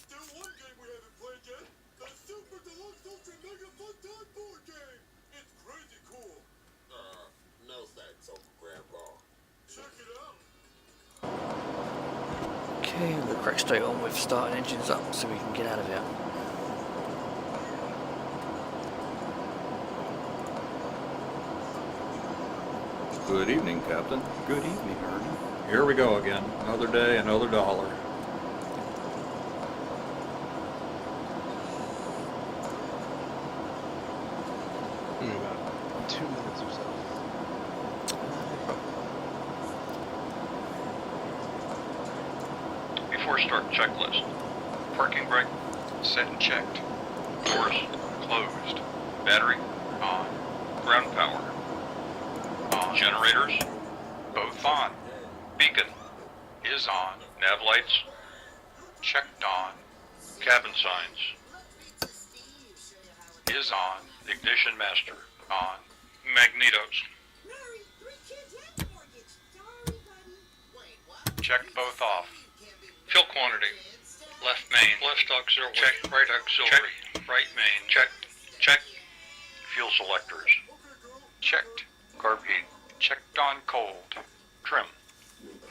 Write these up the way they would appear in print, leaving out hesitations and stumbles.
still one game we haven't played yet. The Super Deluxe Ultra Mega Fun Time board game. It's crazy cool. No thanks, Uncle Grandpa. Check it out. Okay, we'll crack straight on with starting engines up so we can get out of here. Good evening, Captain. Good evening, Ernie. Here we go again. Another day, another dollar. About 2 minutes or so. Before start checklist. Parking brake set and checked. Doors closed. Battery on. Ground power on. Generators both on. Beacon is on. Nav lights checked on. Cabin signs is on. Ignition master on. Magnetos checked both off. Fuel quantity. Left main. Left auxiliary. Check. Right auxiliary. Check. Right main. Check. Check. Fuel selectors. Checked. Carb heat. Checked on cold. Trim.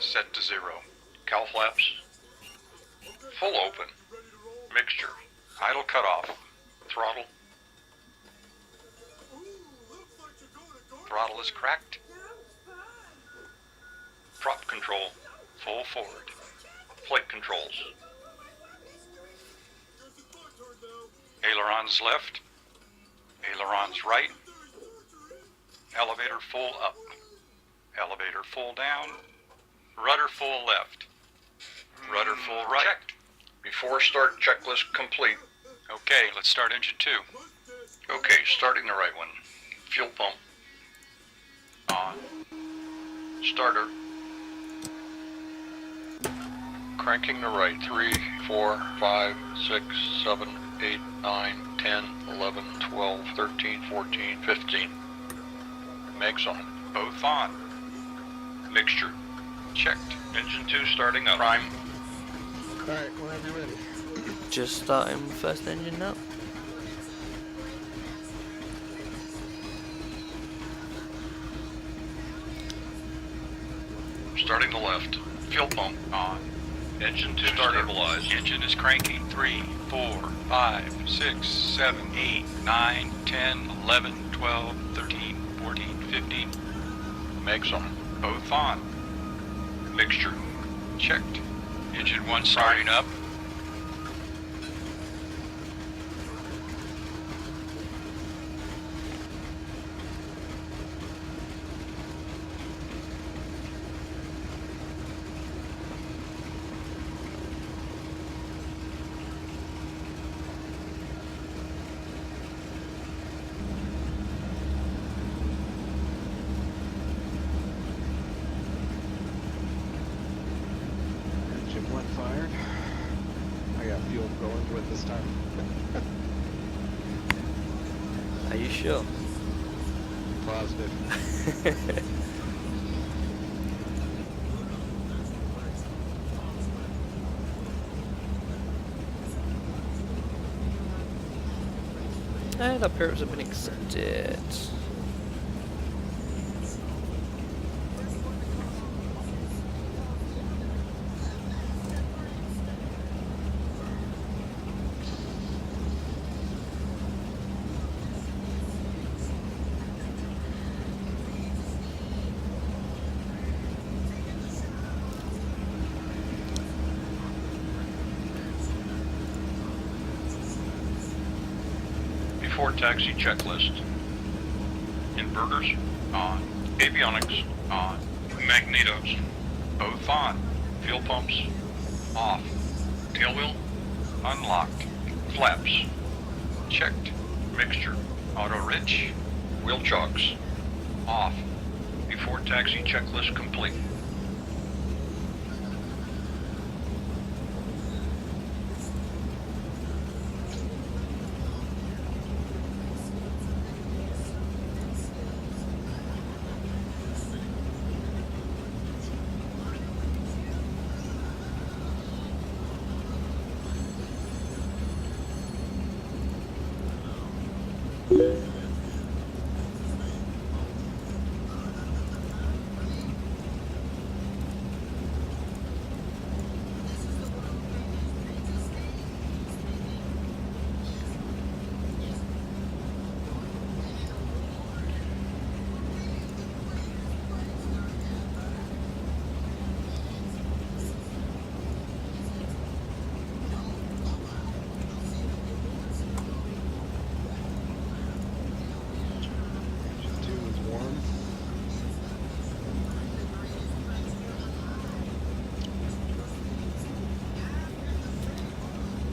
Set to 0. Cowl flaps. Full open. Mixture. Idle cutoff. Throttle. Throttle is cracked. Prop control. Full forward. Flight controls. Ailerons left. Ailerons right. Elevator full up. Elevator full down. Rudder full left. Rudder full right. Checked. Before start checklist complete. Okay, let's start engine 2. Okay, starting the right one. Fuel pump. On. Starter. Cranking the right. 3, 4, 5, 6, 7, 8, 9, 10, 11, 12, 13, 14, 15. Megs on. Both on. Mixture. Checked. Engine 2 starting up. Prime. Alright, whenever you're ready. Just starting first engine now. Starting the left. Fuel pump on. Engine 2 stabilized. Engine is cranking. 3, 4, 5, 6, 7, 8, 9, 10, 11, 12, 13, 14, 15. Megs on. Both on. Mixture. Checked. Engine 1 starting up. Engine 1 fired. I got fuel going to it this time. Are you sure? Positive. And our permits have been accepted. Before taxi checklist. Inverters on. Avionics on. Magnetos both on. Fuel pumps off. Tail wheel unlocked. Flaps checked. Mixture auto rich. Wheel chocks off. Before taxi checklist complete.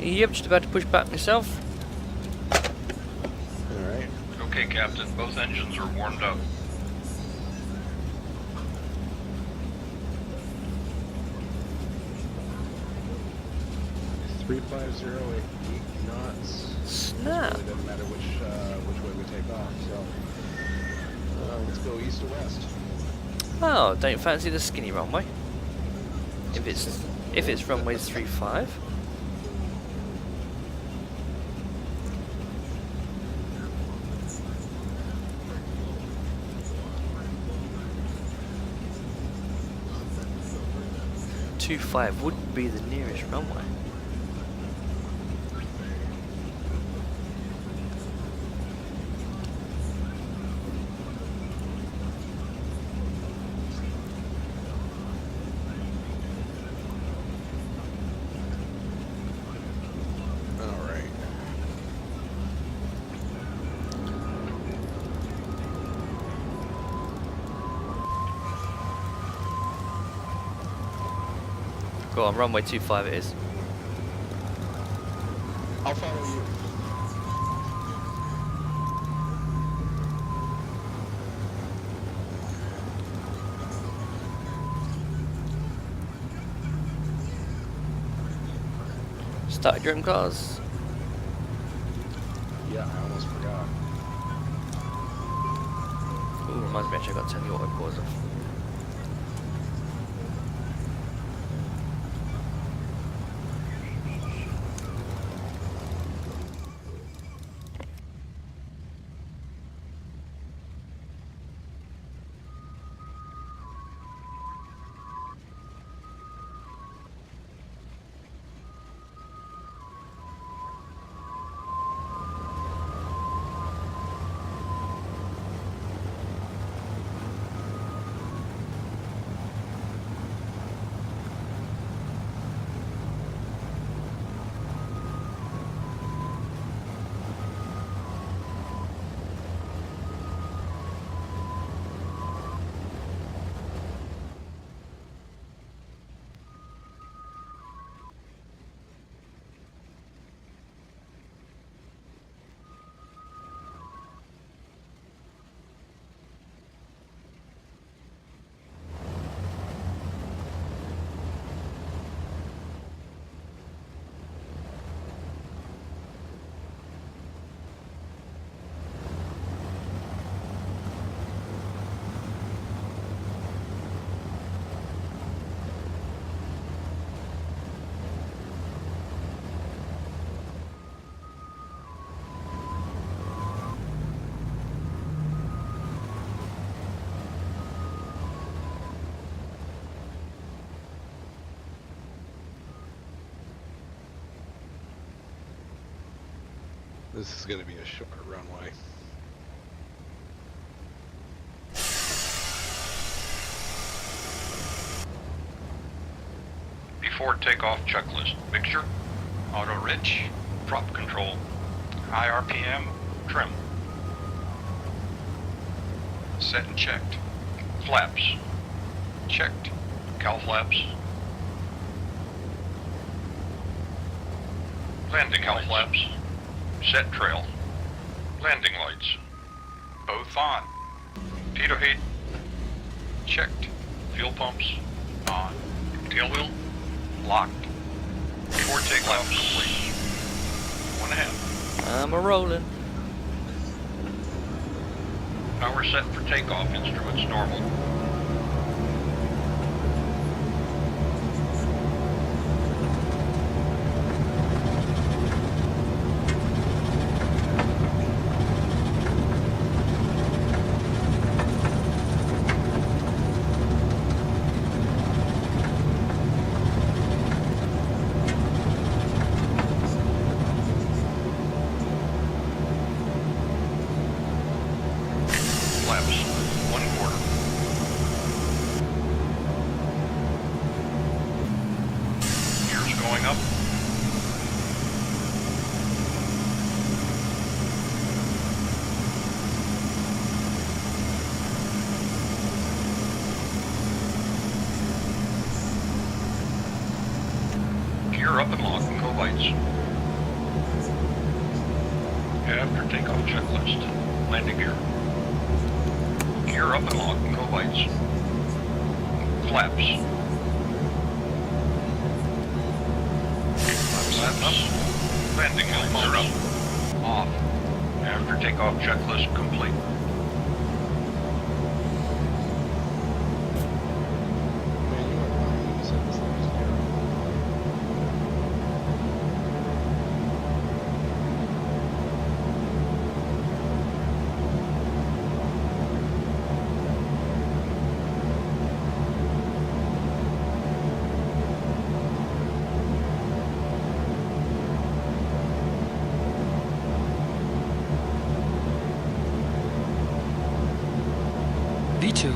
Yep, just about to push back myself. Alright. Okay, Captain. Both engines are warmed up. 350 at 8 knots. Snap. It really doesn't matter which way we take off, so let's go east to west. Oh, don't fancy the skinny runway. If it's runways 35. .25 would be the nearest runway. Go on, runway 25 it is. I'll follow you. Start your own cars. Yeah, I almost forgot. Ooh, reminds me actually I got to turn the auto pause off. This is going to be a short runway. Before takeoff checklist. Mixture, auto rich, prop control, high RPM, trim. Set and checked. Flaps. Checked. Cowl flaps. Landing cowl flaps. Set trail. Landing lights. Both on. Pitot heat. Checked. Fuel pumps. On. Tail wheel. Locked. Before takeoff complete. 1.5. I'm a rolling. Power set for takeoff instruments normal. Flaps, 1/4. Gears going up. Gear up and lock, no lights. After takeoff checklist. Landing gear. Gear up and lock. No lights. Flaps. Flaps. Landing lights are up. Off. After takeoff checklist complete. V2.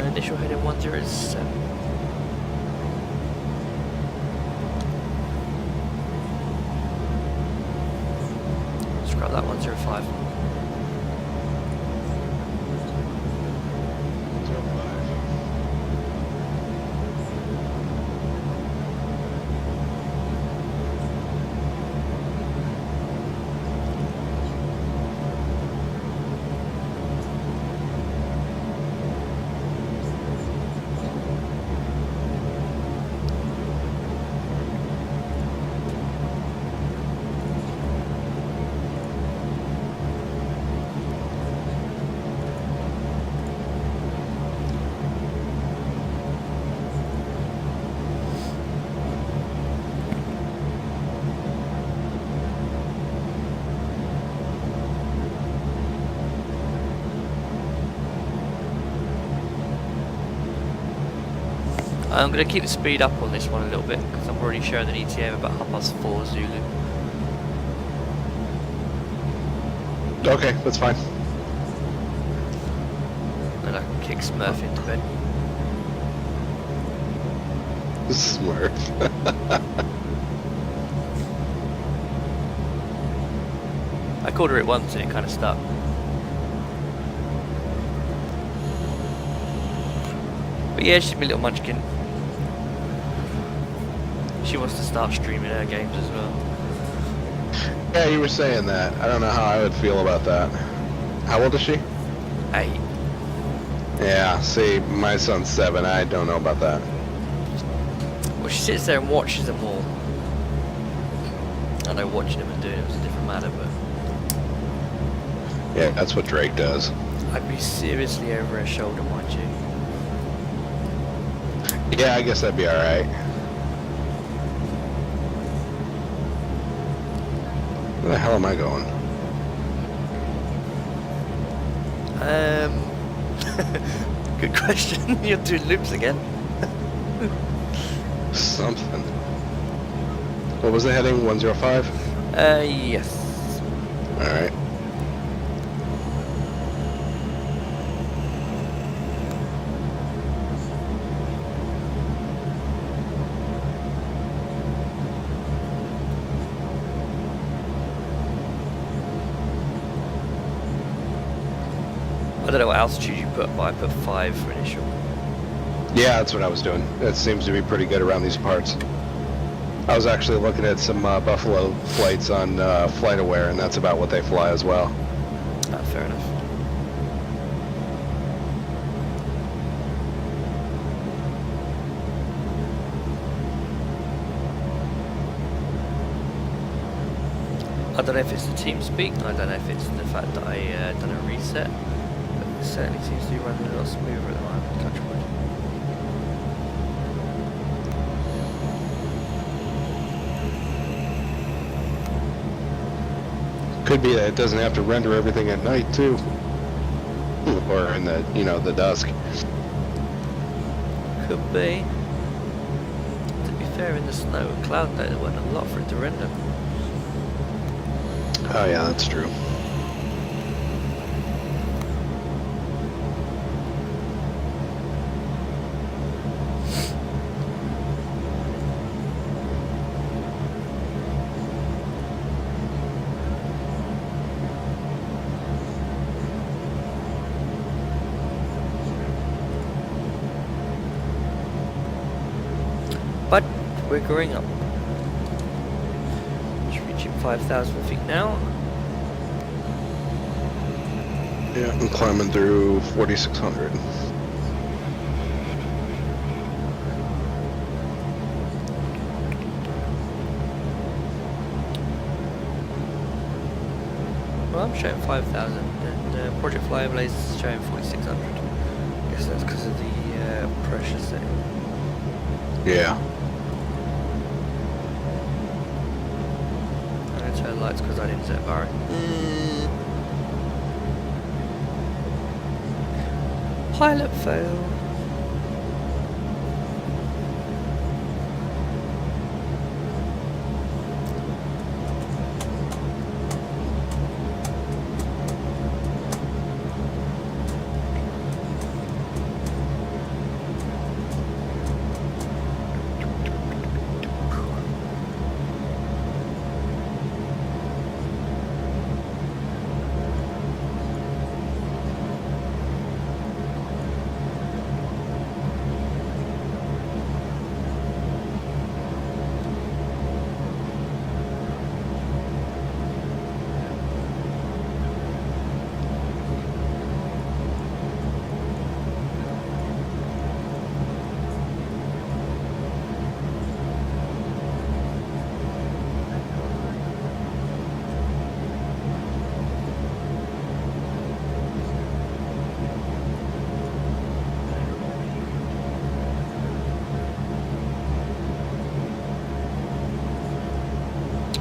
Initial heading 107. Scrap that 105. I'm going to keep the speed up on this one a little bit because I'm already showing an ETA of about 4:30 Zulu. Okay, that's fine. Then I can kick Smurf into bed. Smurf. I called her it once and it kind of stuck. But yeah, she's my little munchkin. She wants to start streaming her games as well. Yeah, you were saying that. I don't know how I would feel about that. How old is she? 8. Yeah, see, my son's 7. I don't know about that. Well, she sits there and watches them all. I know watching them and doing it was a different matter, but... Yeah, that's what Drake does. I'd be seriously over her shoulder, mind you. Yeah, I guess that'd be alright. Where the hell am I going? Good question. You're doing loops again. Something. What was the heading? 105? Yes. Alright. I don't know what altitude you put, but I put 5 for initial. Yeah, that's what I was doing. It seems to be pretty good around these parts. I was actually looking at some Buffalo flights on FlightAware, and that's about what they fly as well. Ah, fair enough. I don't know if it's the team speak, I don't know if it's the fact that I done a reset, but it certainly seems to be running a lot smoother at the moment, touch wood. Could be that it doesn't have to render everything at night too, or in the the dusk. Could be. To be fair, in the snow and cloud day there wasn't a lot for it to render. Oh yeah, that's true. But we're going up. Just reaching 5,000 feet now. Yeah, I'm climbing through 4,600. Well, I'm showing 5,000 and Project Flyblaze is showing 4,600. I guess that's because of the pressure setting. Yeah. I'm going to turn lights because I didn't set bar. Pilot fail.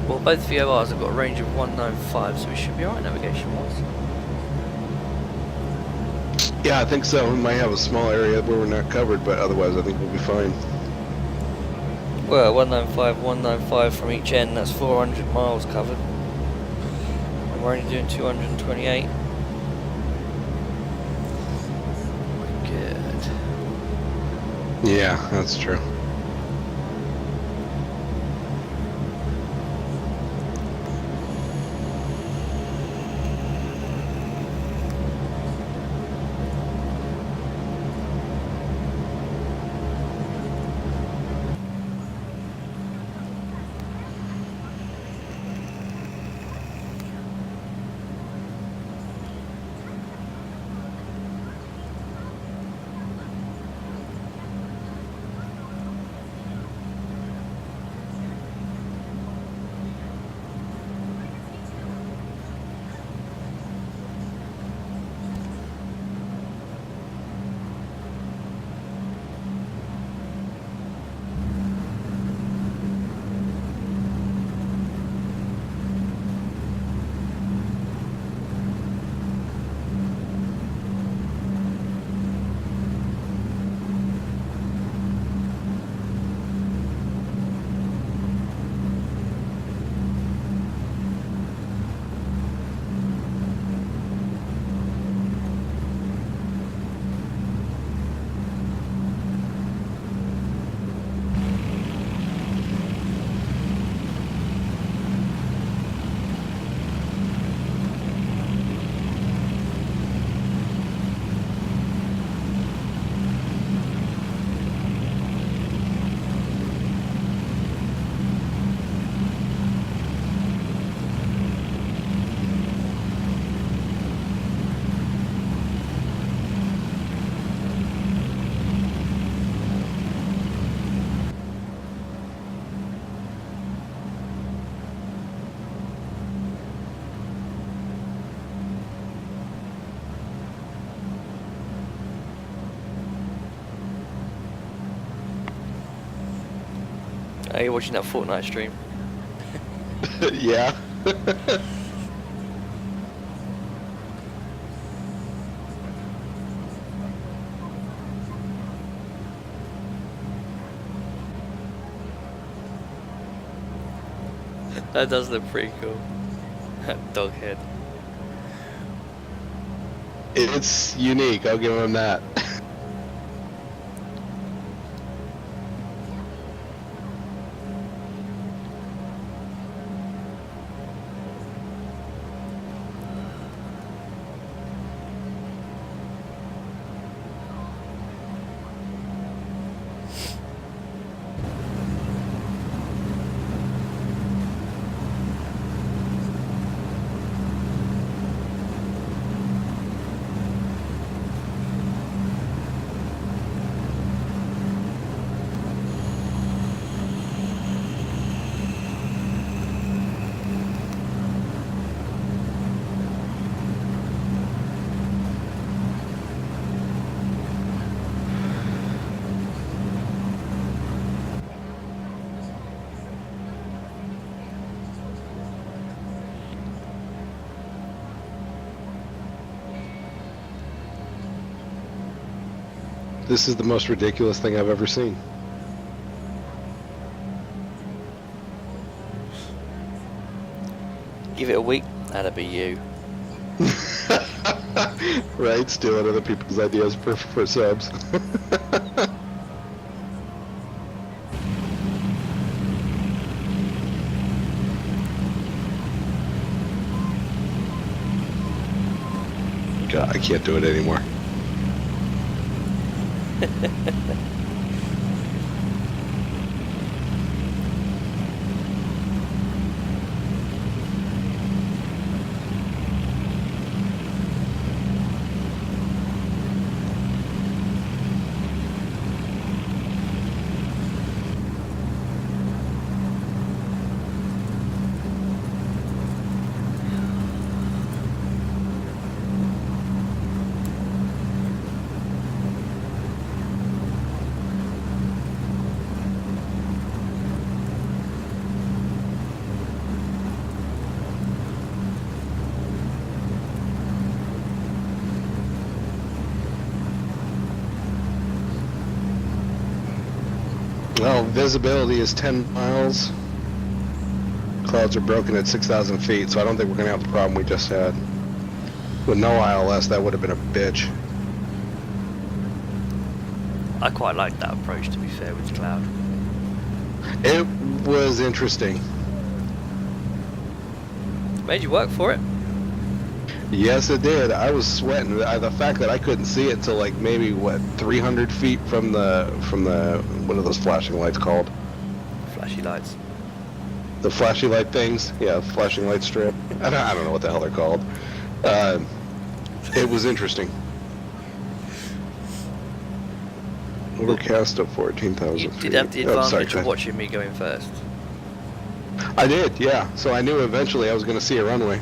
Well, both VORs have got a range of 195, so we should be alright navigation-wise. Yeah, I think so. We might have a small area where we're not covered, but otherwise I think we'll be fine. Well, 195 from each end, that's 400 miles covered. And we're only doing 228. Good. Yeah, that's true. Are you watching that Fortnite stream? Yeah. That does look pretty cool. Dog head. It's unique, I'll give him that. This is the most ridiculous thing I've ever seen. Give it a week, that'll be you. Right? Stealing other people's ideas for subs. God, I can't do it anymore. Well, visibility is 10 miles. Clouds are broken at 6,000 feet, so I don't think we're going to have the problem we just had. With no ILS, that would have been a bitch. I quite like that approach, to be fair, with cloud. It was interesting. Made you work for it. Yes, it did. I was sweating. The fact that I couldn't see it till like maybe, what, 300 feet from the, what are those flashing lights called? Flashy lights. The flashy light things? Yeah, flashing light strip. I don't know what the hell they're called. It was interesting. Overcast of 14,000 You feet. did have the advantage of watching me going first. I did, yeah. So I knew eventually I was going to see a runway.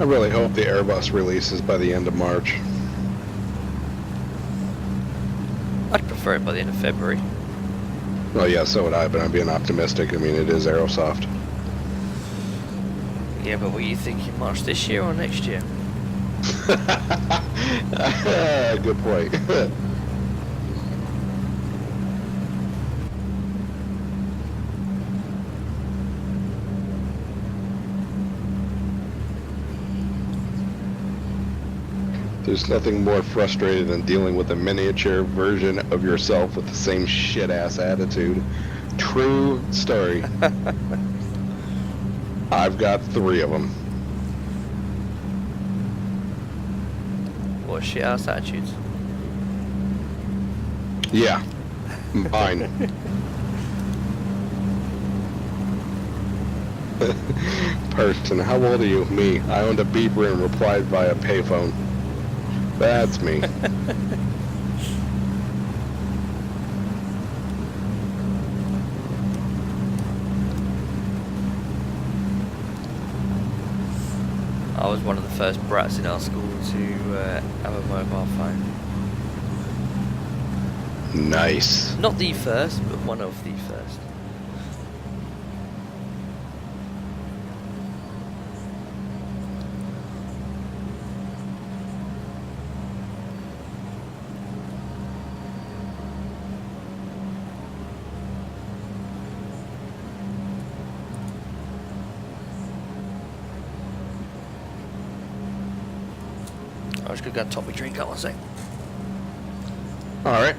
I really hope the Airbus releases by the end of March. I'd prefer it by the end of February. Well, yeah, so would I, but I'm being optimistic. I mean, it is Aerosoft. Yeah, but were you thinking March this year or next year? Good point. There's nothing more frustrating than dealing with a miniature version of yourself with the same shit-ass attitude. True story. I've got 3 of them. What shit ass attitudes? Yeah. Mine. Person, how old are you? Me. I owned a beeper and replied via payphone. That's me. I was one of the first brats in our school to have a mobile phone. Nice. Not the first, but one of the first. I was just gonna top my drink out one sec. Alright.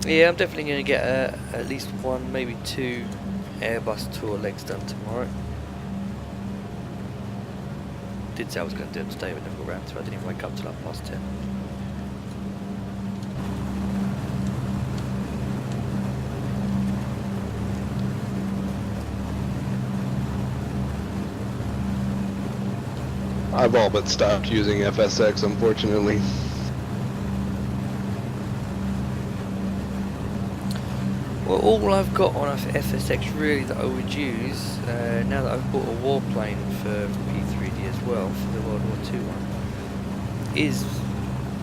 Yeah, I'm definitely going to get at least one, maybe two Airbus tour legs done tomorrow. Did say I was going to do them today, but never got around to it. I didn't even wake up till like past 10. I've all but stopped using FSX, unfortunately. Well, all I've got on FSX really that I would use, now that I've bought a warplane for P3D as well, for the World War II one, is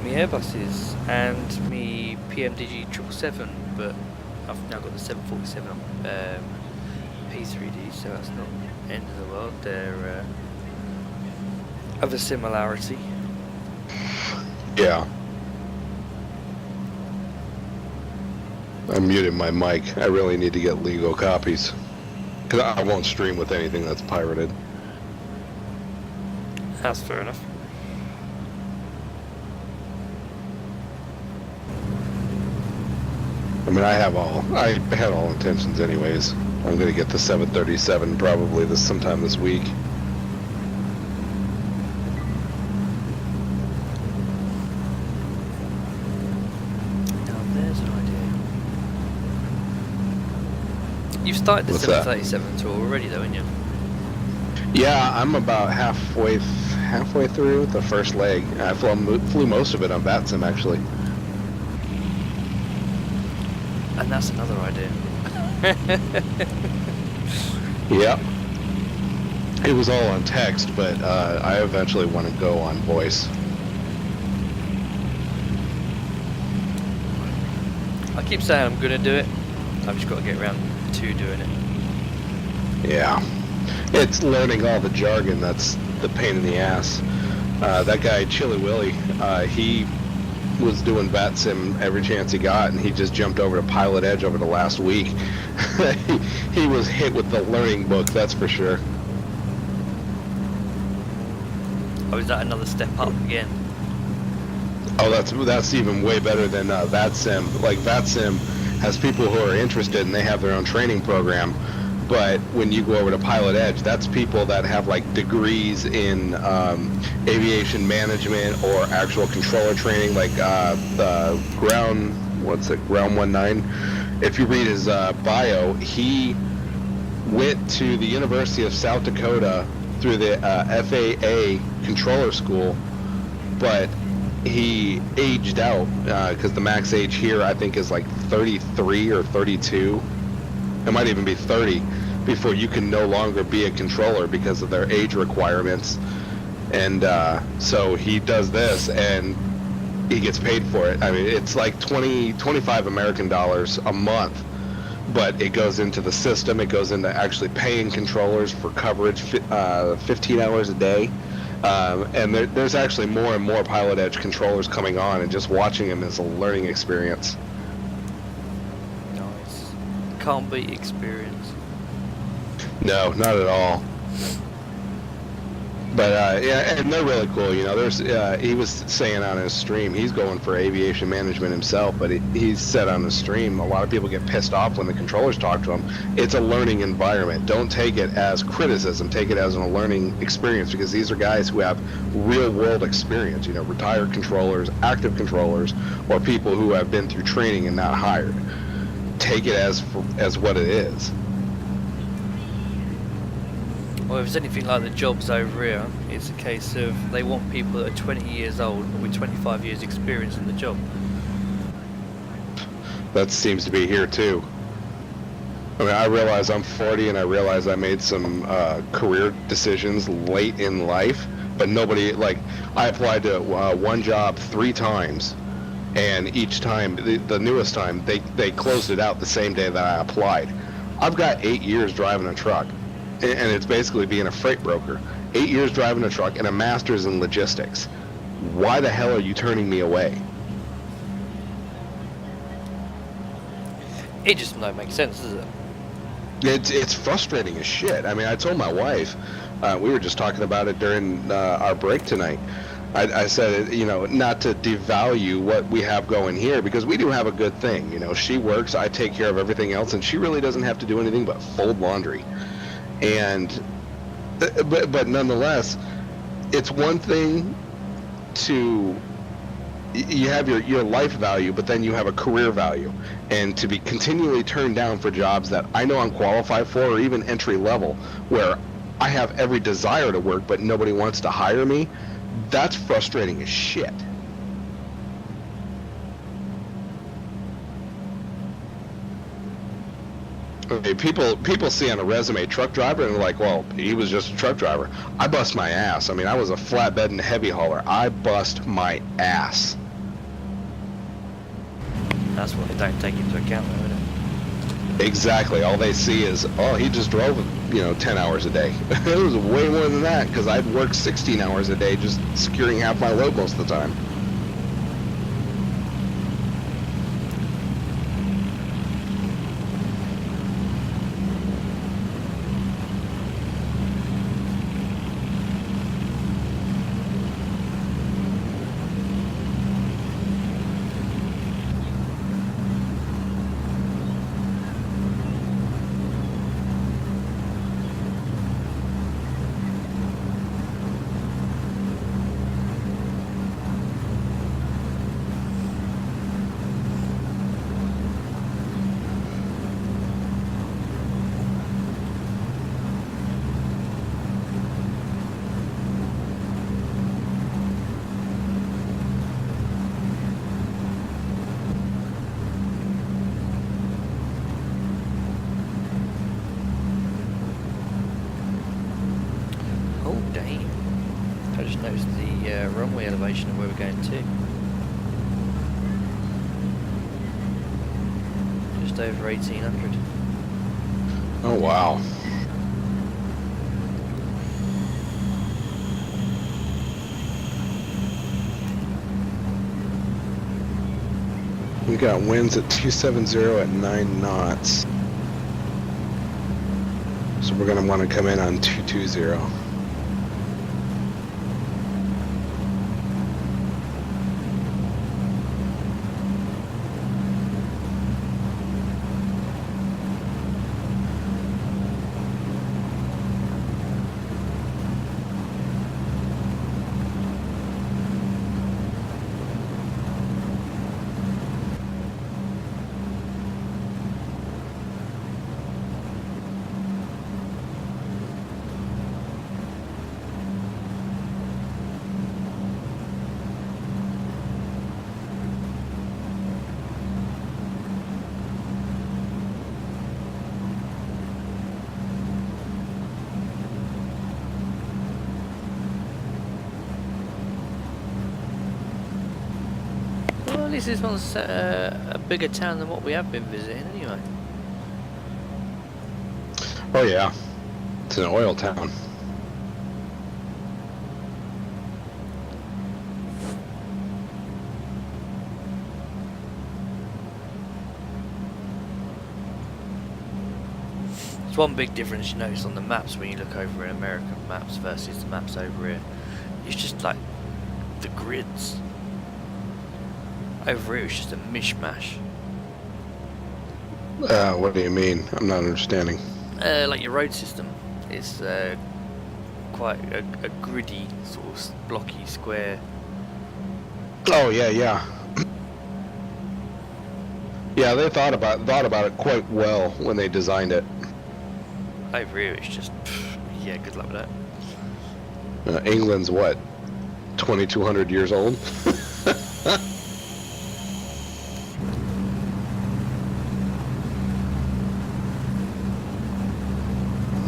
me Airbuses and me PMDG 777, but I've now got the 747 on P3D, so that's not the end of the world. They're of a similarity. Yeah. I muted my mic. I really need to get legal copies. Because I won't stream with anything that's pirated. That's fair enough. I mean, I had all intentions anyways. I'm gonna get the 737 probably sometime this week. You've started the What's that? 737 tour already though, haven't you? Yeah, I'm about halfway through the first leg. I flew most of it on VATSIM actually. And that's another idea. Yep. It was all on text, but I eventually want to go on voice. I keep saying I'm gonna do it. I've just got to get around to doing it. Yeah. It's learning all the jargon that's the pain in the ass. That guy, Chili Willy, he was doing VATSIM every chance he got, and he just jumped over to Pilot Edge over the last week. he was hit with the learning book, that's for sure. Oh, is that another step up again? Oh, that's even way better than VATSIM. Like, VATSIM has people who are interested, and they have their own training program. But when you go over to Pilot Edge, that's people that have like degrees in aviation management or actual controller training, like the Ground 19. If you read his bio, he went to the University of South Dakota through the FAA controller school, but he aged out because the max age here I think is like 33 or 32. It might even be 30 before you can no longer be a controller because of their age requirements. And so he does this and he gets paid for it. I mean, it's like 25 American dollars a month, but it goes into the system. It goes into actually paying controllers for coverage 15 hours a day. And there's actually more and more Pilot Edge controllers coming on, and just watching them is a learning experience. Nice. Can't beat experience. No, not at all. But yeah, and they're really cool. You know, there's he was saying on his stream he's going for aviation management himself, but he's said on the stream a lot of people get pissed off when the controllers talk to him. It's a learning environment. Don't take it as criticism. Take it as a learning experience, because these are guys who have real world experience. You know, retired controllers, active controllers, or people who have been through training and not hired. Take it as what it is. Well, if it's anything like the jobs over here, it's a case of they want people that are 20 years old with 25 years experience in the job. That seems to be here too. I mean, I realize I'm 40 and I realize I made some career decisions late in life, but nobody, like, I applied to one job 3 times, and each time, the newest time, they closed it out the same day that I applied. I've got 8 years driving a truck, and it's basically being a freight broker. 8 years driving a truck and a master's in logistics. Why the hell are you turning me away? It just don't make sense, does it? It's frustrating as shit. I mean, I told my wife, we were just talking about it during our break tonight. I said, you know, not to devalue what we have going here, because we do have a good thing. You know, she works, I take care of everything else, and she really doesn't have to do anything but fold laundry. And, but nonetheless, it's one thing to, you have your life value, but then you have a career value. And to be continually turned down for jobs that I know I'm qualified for, or even entry level, where I have every desire to work, but nobody wants to hire me, that's frustrating as shit. Okay, people see on a resume truck driver and they're like, well, he was just a truck driver. I bust my ass. I mean, I was a flatbed and heavy hauler. I bust my ass. That's what they don't take into account, though, isn't it? Exactly. All they see is, oh, he just drove, 10 hours a day. It was way more than that, because I'd work 16 hours a day just securing half my load most of the time. Oh, damn. I just noticed the runway elevation of where we're going to. Just over 1800. Oh, wow. We got winds at 270 at 9 knots. So we're going to want to come in on 220. Well, at least this one's a bigger town than what we have been visiting anyway. Oh yeah, it's an oil town. There's one big difference you notice on the maps when you look over in American maps versus the maps over here. It's just like the grids. Over here it's just a mishmash. What do you mean? I'm not understanding. Like your road system is quite a gritty, sort of blocky square. Oh yeah, yeah. Yeah, they thought about it quite well when they designed it. Over here it's just, yeah, good luck with that. England's what, 2,200 years old?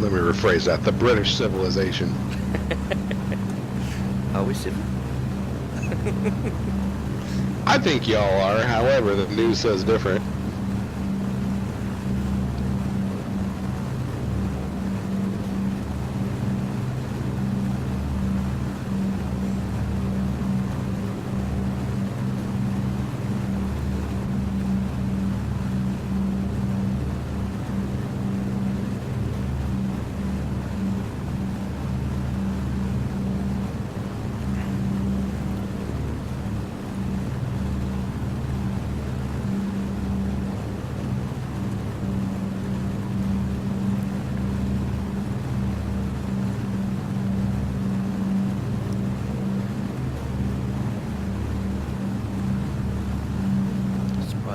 Let me rephrase that. The British civilization. Are we civil? I think y'all are, however, the news says different.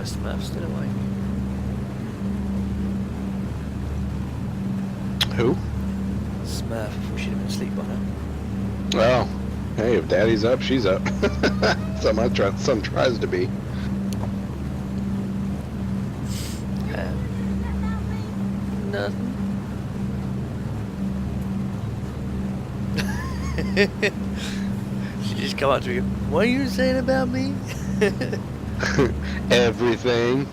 Smurf's still awake. Who? Smurf, I thought she'd have been asleep by now. Well, hey, if Daddy's up, she's up. Son tries to be. Nothing. She just come up to you. What are you saying about me? Everything.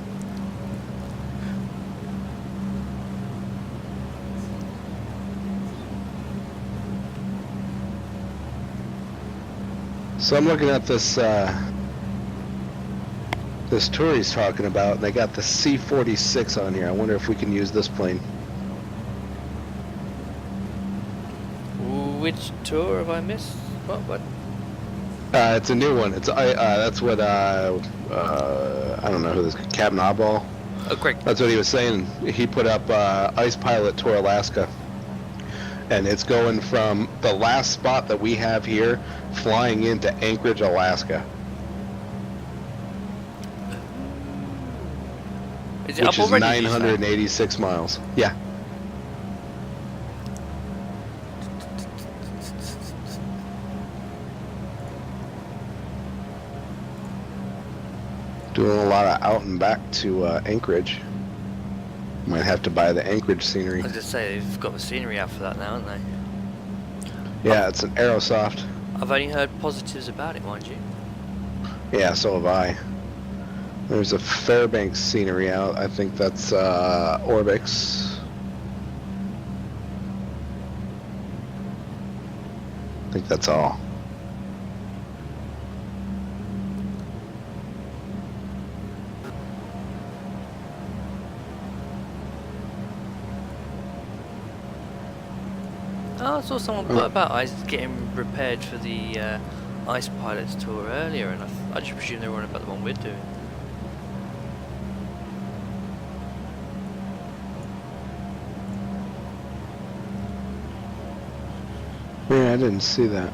So I'm looking at this this tour he's talking about, and they got the C-46 on here. I wonder if we can use this plane. Which tour have I missed? What? It's a new one. It's that's what I don't know who this Captain Oddball. Oh, great. That's what he was saying. He put up Ice Pilot Tour Alaska, and it's going from the last spot that we have here, flying into Anchorage, Alaska, Is it which up is already? 986 miles. Yeah. Doing a lot of out and back to Anchorage. Might have to buy the Anchorage scenery. I was just say they've got the scenery out for that now, haven't they? Yeah, it's an Aerosoft. I've only heard positives about it, mind you. Yeah, so have I. There's a Fairbanks scenery out. I think that's Orbix. I think that's all. Oh, I saw someone put about ice getting repaired for the Ice Pilots tour earlier, and I just presume they were on about the one we're doing. Yeah, I didn't see that.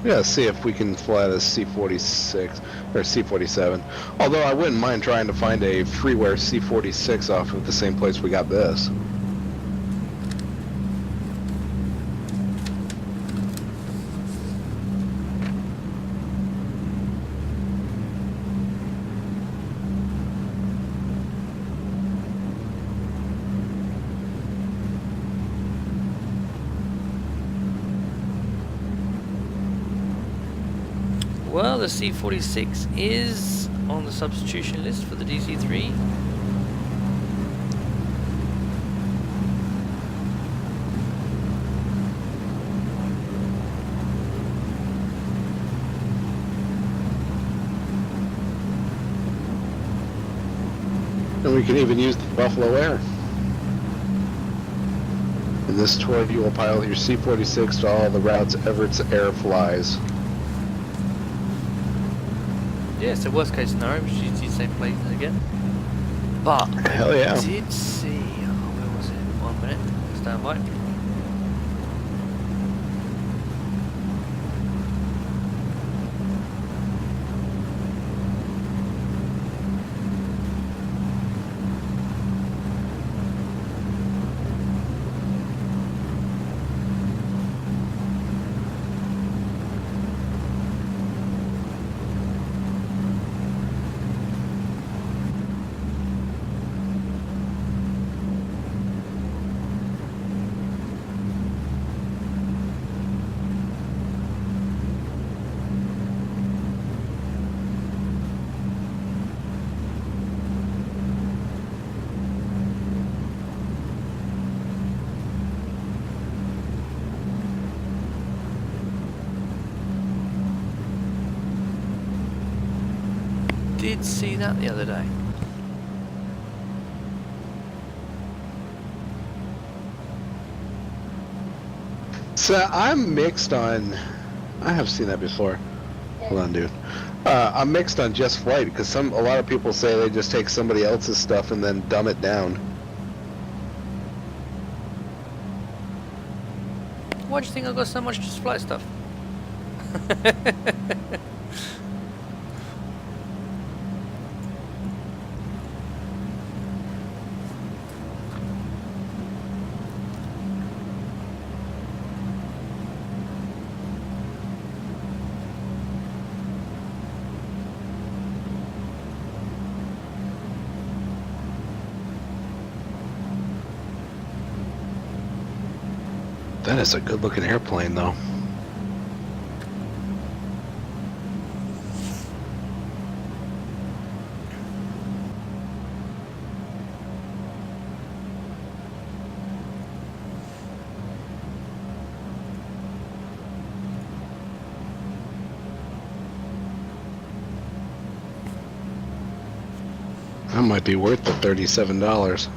We gotta see if we can fly the C-46 or C-47. Although I wouldn't mind trying to find a freeware C-46 off of the same place we got this. Well, the C-46 is on the substitution list for the DC-3. And we can even use the Buffalo Air. In this tour, you will pilot your C-46 to all the routes Everett's Air flies. Yeah, so worst case scenario, we should use the same plane again. But Hell yeah. I did see, where was it? 1 minute, stand by. Did see that the other day. So I'm mixed on. I have seen that before. Hold on, dude. I'm mixed on Just Flight because a lot of people say they just take somebody else's stuff and then dumb it down. Why do you think I got so much Just Flight stuff? That is a good looking airplane though. That might be worth the $37.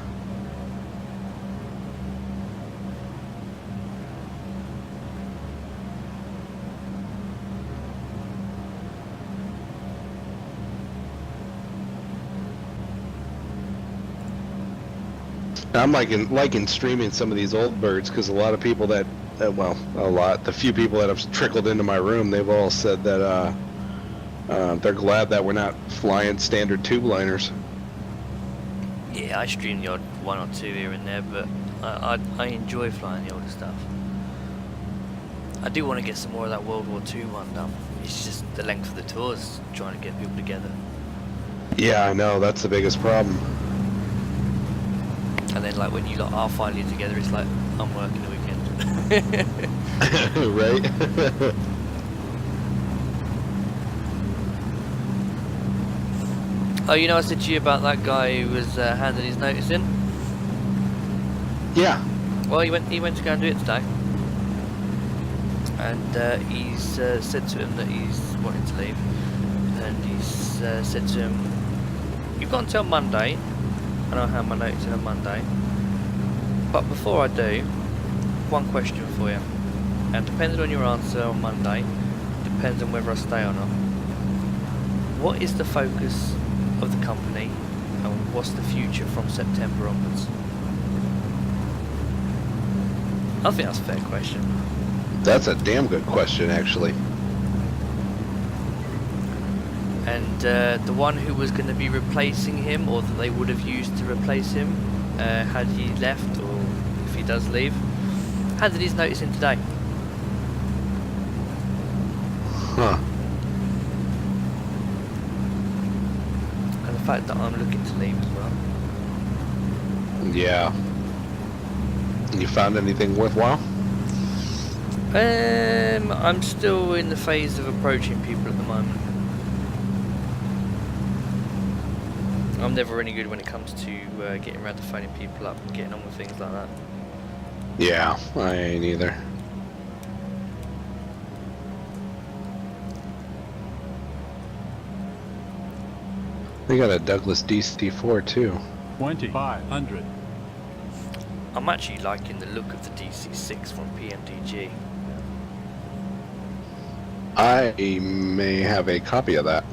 I'm liking streaming some of these old birds because a lot of people that, the few people that have trickled into my room, they've all said that they're glad that we're not flying standard tube liners. Yeah, I stream the odd one or two here and there, but I enjoy flying the older stuff. I do want to get some more of that World War II one done. It's just the length of the tours, trying to get people together. Yeah, I know, that's the biggest problem. And then like when you lot are finally together, it's like, I'm working the weekend. Right? Oh, you know I said to you about that guy who was handing his notice in? Yeah. Well, he went to go and do it today. And he's said to him that he's wanting to leave. And he's said to him, you've got until Monday, and I'll hand my notice in on Monday. But before I do, one question for you. And depending on your answer on Monday, depends on whether I stay or not. What is the focus of the company, and what's the future from September onwards? I think that's a fair question. That's a damn good question, actually. And the one who was going to be replacing him, or that they would have used to replace him, had he left, or if he does leave, handed his notice in today. Huh. And the fact that I'm looking to leave as well. Yeah. You found anything worthwhile? I'm still in the phase of approaching people at the moment. I'm never really good when it comes to getting around to phoning people up and getting on with things like that. Yeah, I ain't either. They got a Douglas DC-3 too. 2500. I'm actually liking the look of the DC-6 from PMDG. I may have a copy of that.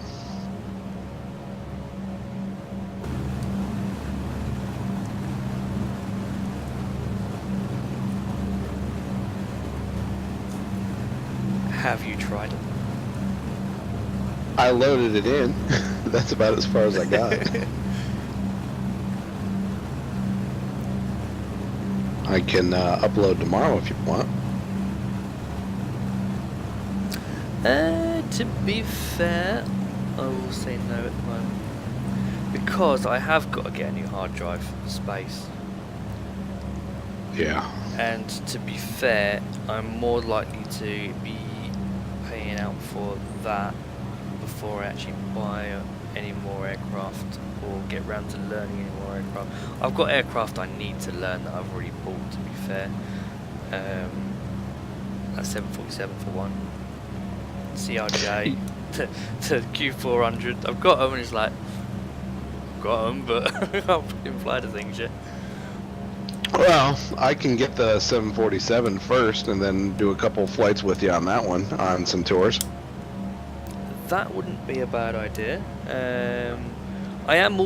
Have you tried it? I loaded it in. That's about as far as I got. I can upload tomorrow if you want. To be fair, I will say no at the moment. Because I have got to get a new hard drive space. Yeah. And to be fair, I'm more likely to be paying out for that before I actually buy any more aircraft or get round to learning any more aircraft. I've got aircraft I need to learn that I've already bought, to be fair. That's 747 for one. CRJ to Q400. I've got them and it's like, I've got them, but I can't even fly the things yet. Well, I can get the 747 first and then do a couple flights with you on that one, on some tours. That wouldn't be a bad idea. I am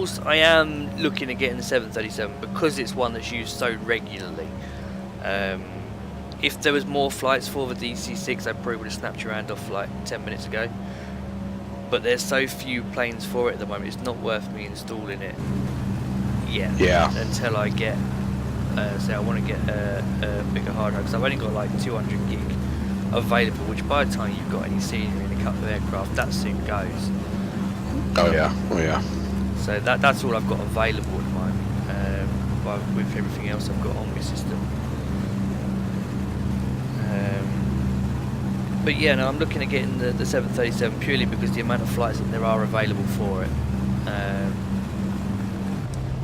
looking at getting the 737 because it's one that's used so regularly. If there was more flights for the DC-6, I probably would have snapped your hand off like 10 minutes ago. But there's so few planes for it at the moment, it's not worth me installing it yet. Yeah. Until I get, say I want to get a bigger hard drive, because I've only got like 200 gig available, which by the time you've got any scenery and a couple of aircraft, that soon goes. Oh yeah, oh yeah. So that's all I've got available at the moment, with everything else I've got on my system. But yeah, no, I'm looking at getting the 737 purely because the amount of flights that there are available for it.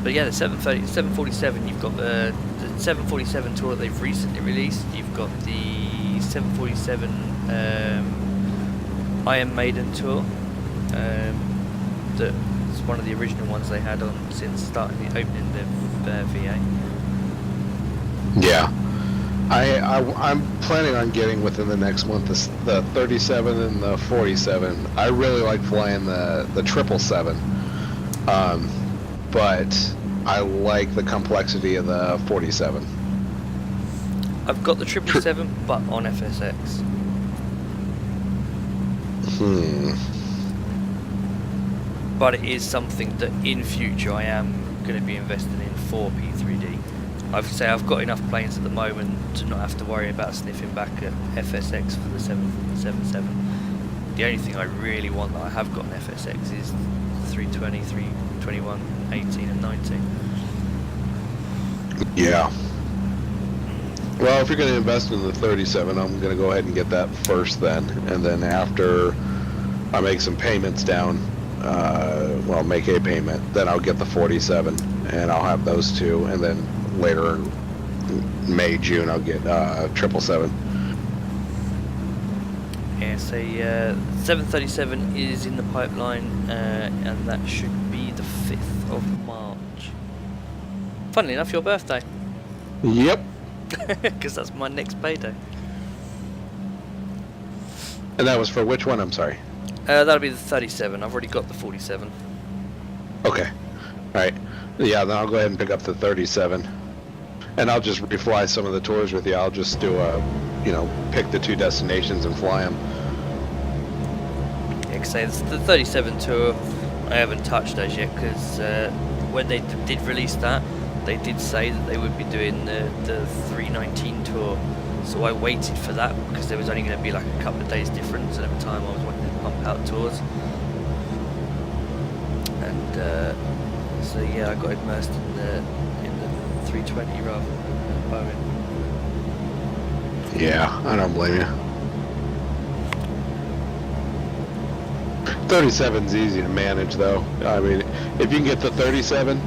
But yeah, the 747, you've got the 747 tour that they've recently released. You've got the 747 Iron Maiden tour. That's one of the original ones they had on since starting the opening of VA. Yeah. I'm planning on getting within the next month the 37 and the 47. I really like flying the 777, but I like the complexity of the 47. I've got the 777, but on FSX. But it is something that in future I am going to be investing in for P3D. I've got enough planes at the moment to not have to worry about sniffing back at FSX for the 777. The only thing I really want that I have got an FSX is 320, 321, 18 and 19. Yeah. Well, if you're going to invest in the 37, I'm going to go ahead and get that first then. And then after I make some payments down, make a payment, then I'll get the 47 and I'll have those two. And then later in May, June, I'll get 777. Yeah, so 737 is in the pipeline, and that should be the 5th of March. Funnily enough, your birthday. Yep. Because that's my next payday. And that was for which one? I'm sorry. That'll be the 37. I've already got the 47. Okay. Alright. Yeah, then I'll go ahead and pick up the 37. And I'll just refly some of the tours with you. I'll just do pick the two destinations and fly them. Yeah, because the 37 tour I haven't touched as yet, because when they did release that, they did say that they would be doing the 319 tour. So I waited for that because there was only going to be like a couple of days difference, and at the time I was wanting to pump out tours. And so yeah, I got immersed in the 320 rather than Boeing. Yeah, I don't blame you. 37's easy to manage though. I mean, if you can get the 37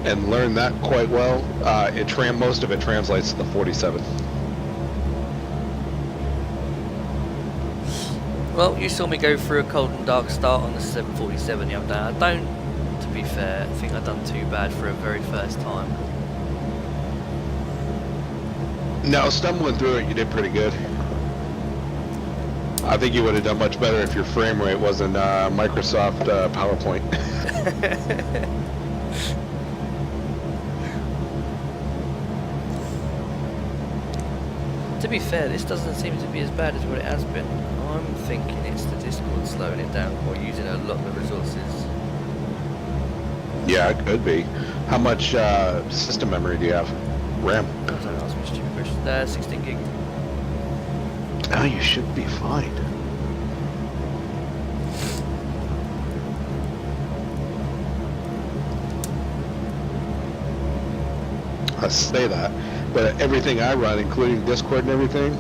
and learn that quite well, most of it translates to the 47. Well, you saw me go through a cold and dark start on the 747 the other day. I don't, to be fair, think I've done too bad for a very first time. No, stumbling through it, you did pretty good. I think you would have done much better if your frame rate wasn't Microsoft PowerPoint. To be fair, this doesn't seem to be as bad as what it has been. I'm thinking it's the Discord slowing it down or using a lot of the resources. Yeah, it could be. How much system memory do you have? RAM? I don't know, that's a stupid question. 16 gig. Oh, you should be fine. I say that, but everything I run, including Discord and everything,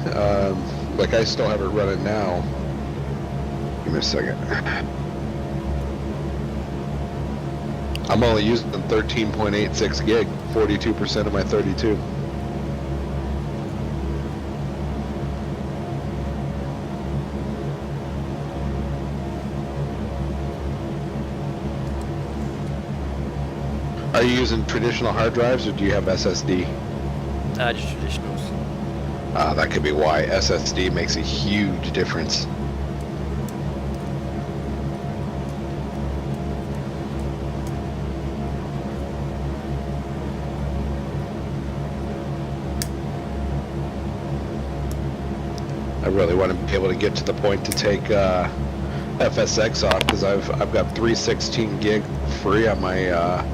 like I still have it running now. Give me a second. I'm only using 13.86 gig, 42% of my 32. Are you using traditional hard drives or do you have SSD? Just traditionals. That could be why. SSD makes a huge difference. I really want to be able to get to the point to take FSX off because I've got 316 gig free on my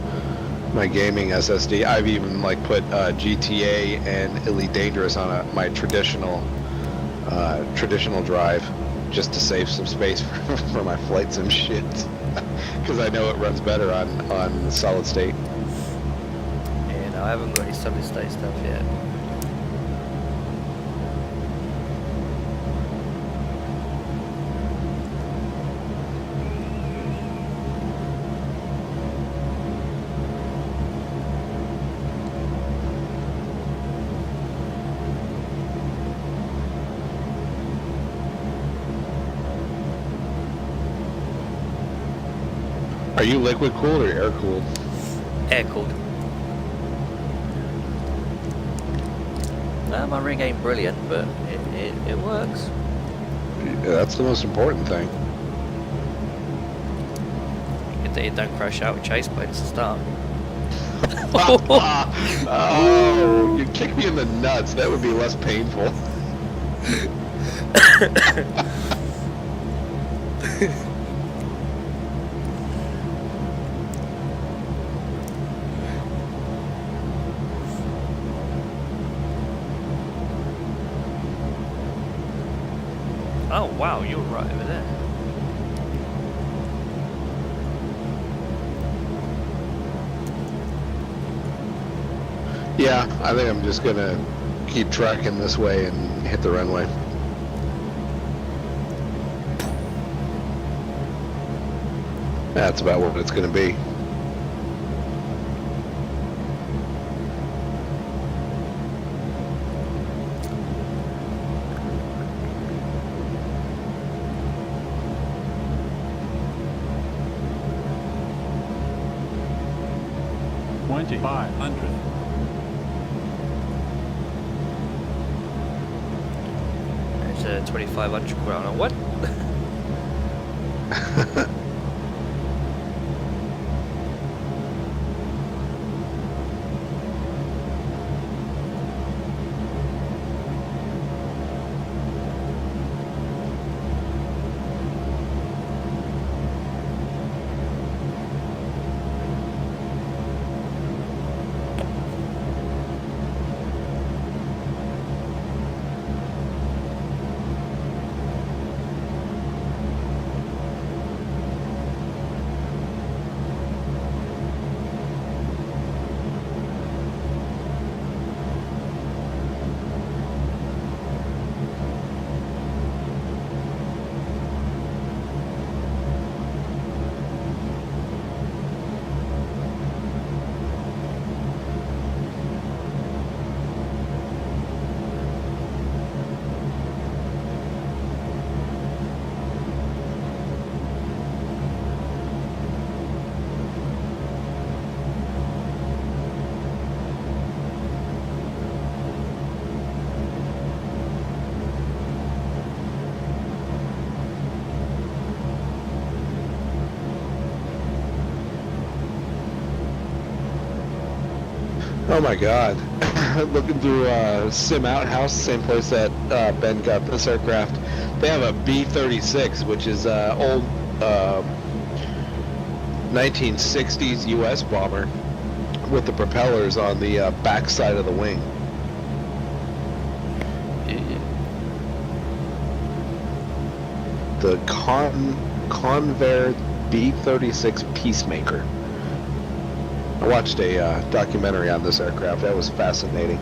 my gaming SSD. I've even like put GTA and Elite Dangerous on my traditional drive just to save some space for my flight sim shit because I know it runs better on solid state. Yeah, no, I haven't got any solid state stuff yet. Are you liquid cooled or air cooled? Air cooled. My rig ain't brilliant, but it works. Yeah, that's the most important thing. It don't crash out with chase plates to start. Oh, you kick me in the nuts. That would be less painful. Oh wow, you're right over there. Yeah, I think I'm just gonna keep tracking this way and hit the runway. That's about what it's gonna be. $2,500. There's a 2,500 crown. What? Oh my god. Looking through Sim Outhouse, same place that Ben got this aircraft. They have a B-36, which is old 1960s US bomber with the propellers on the back side of the wing. The Convair B-36 Peacemaker. I watched a documentary on this aircraft. That was fascinating.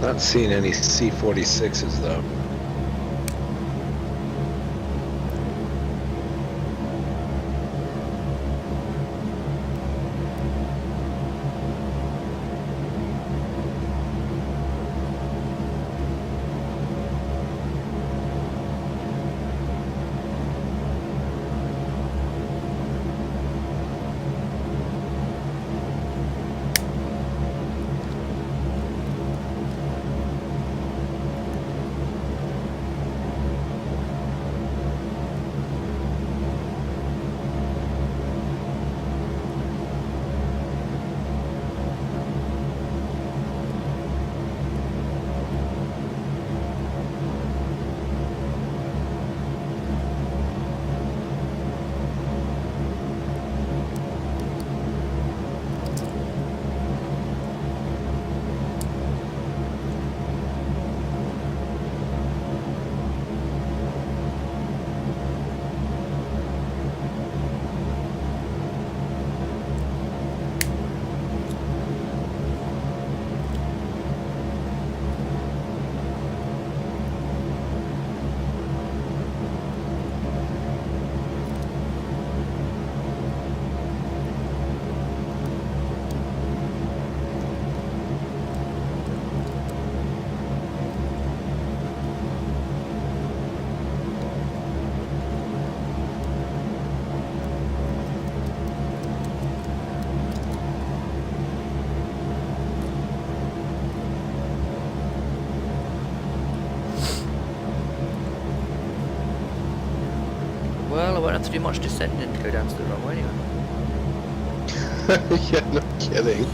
Not seeing any C-46s though. won't have to do much descending to go down to the runway anyway. Yeah, no kidding.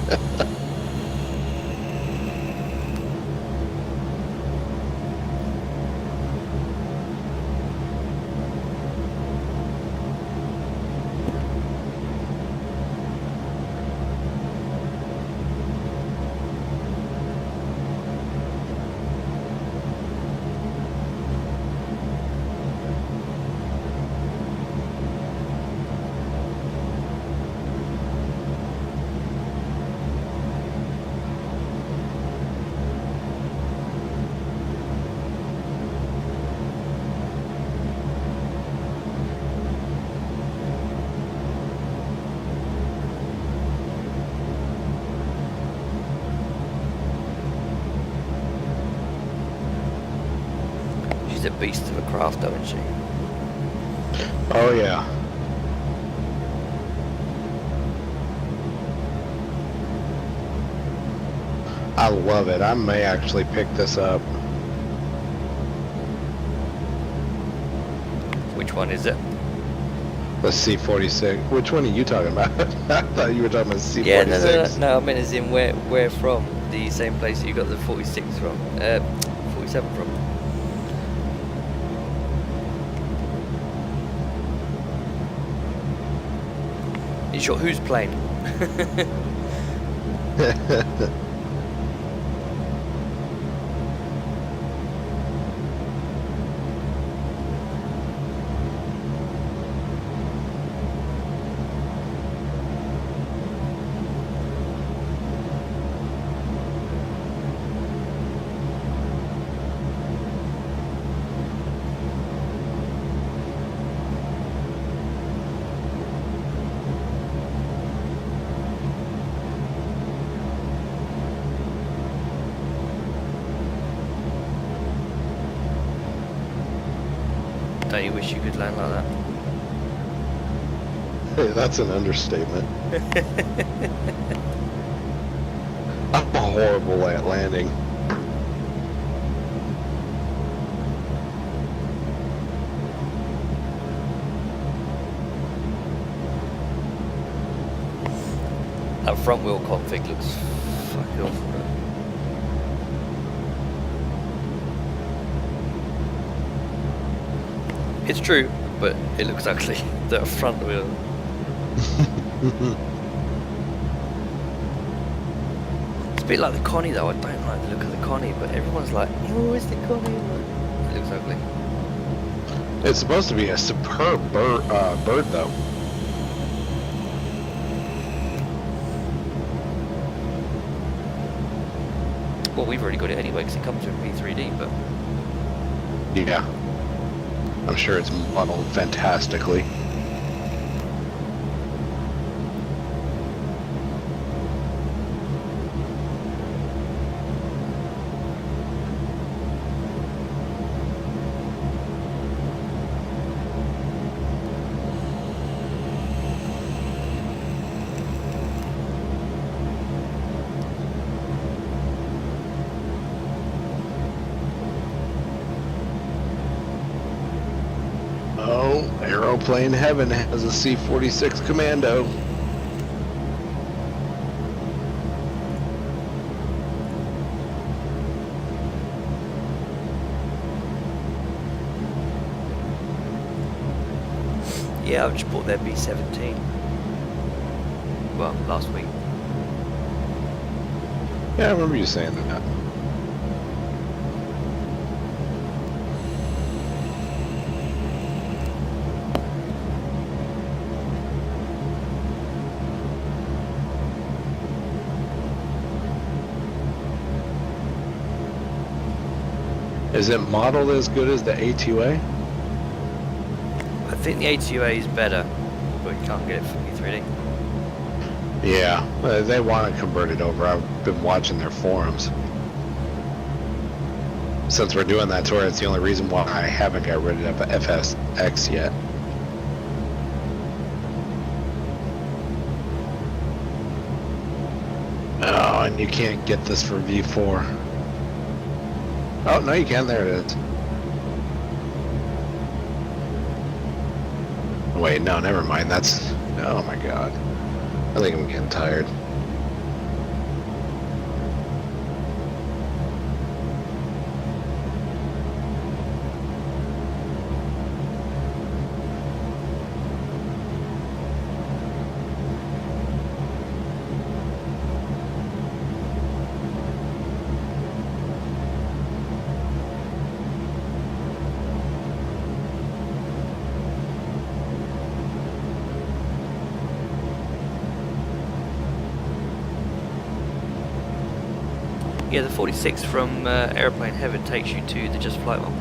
She's a beast of a craft, though, isn't she? Oh yeah. I love it. I may actually pick this up. Which one is it? The C-46. Which one are you talking about? I thought you were talking about C-46. Yeah, no, I meant as in where from? The same place that you got the 46 from? 47 from? In short, whose plane? Don't you wish you could land like that? Hey, that's an understatement. I'm horrible at landing. That front wheel config looks fucking awful. It's true, but it looks ugly. The front wheel. It's a bit like the Connie though. I don't like the look of the Connie, but everyone's like, oh, it's the Connie. It looks ugly. It's supposed to be a superb bird though. Well, we've already got it anyway because it comes with P3D, but Yeah. I'm sure it's modeled fantastically. Oh, Aeroplane Heaven has a C-46 Commando. yeah, I've just bought their B-17. Well, last week. Yeah, I remember you saying that. Is it modeled as good as the A2A? I think the A2A is better, but you can't get it from P3D. Yeah, they want to convert it over. I've been watching their forums. Since we're doing that tour, it's the only reason why I haven't got rid of FSX yet. Oh, and you can't get this for V4. Oh, no, you can. There it is. Wait, no, never mind. That's... Oh my god. I think I'm getting tired. Yeah, the 46 from Airplane Heaven takes you to the Just Flight one.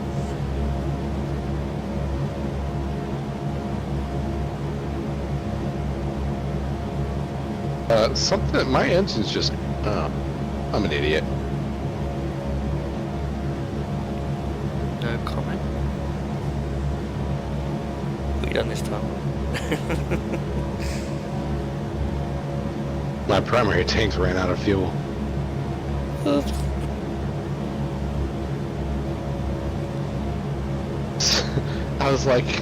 Something... My engine's just... I'm an idiot. No comment. What you done this time? My primary tanks ran out of fuel. Oops. I was like...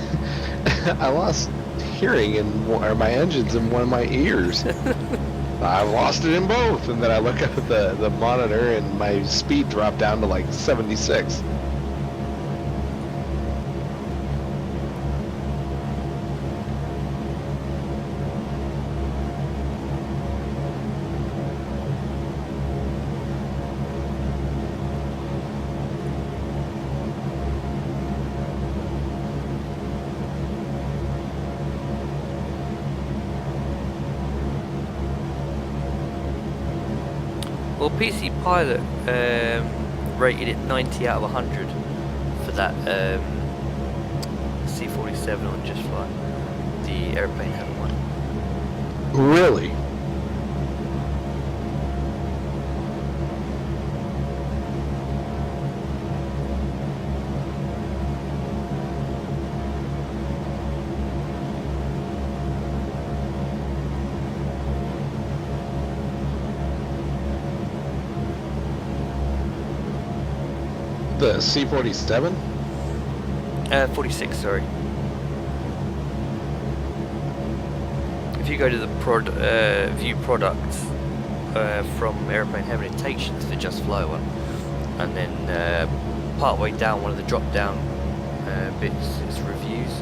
I lost hearing in my engines in one of my ears. I lost it in both, and then I look at the monitor and my speed dropped down to like 76. Well, PC Pilot rated it 90 out of 100 for that C-47 on Just Flight, the Airplane Heaven one. Really? The C-47? 46, sorry. If you go to the view products from Airplane Heaven, it takes you to the Just Fly one, and then part way down, one of the drop down bits is reviews.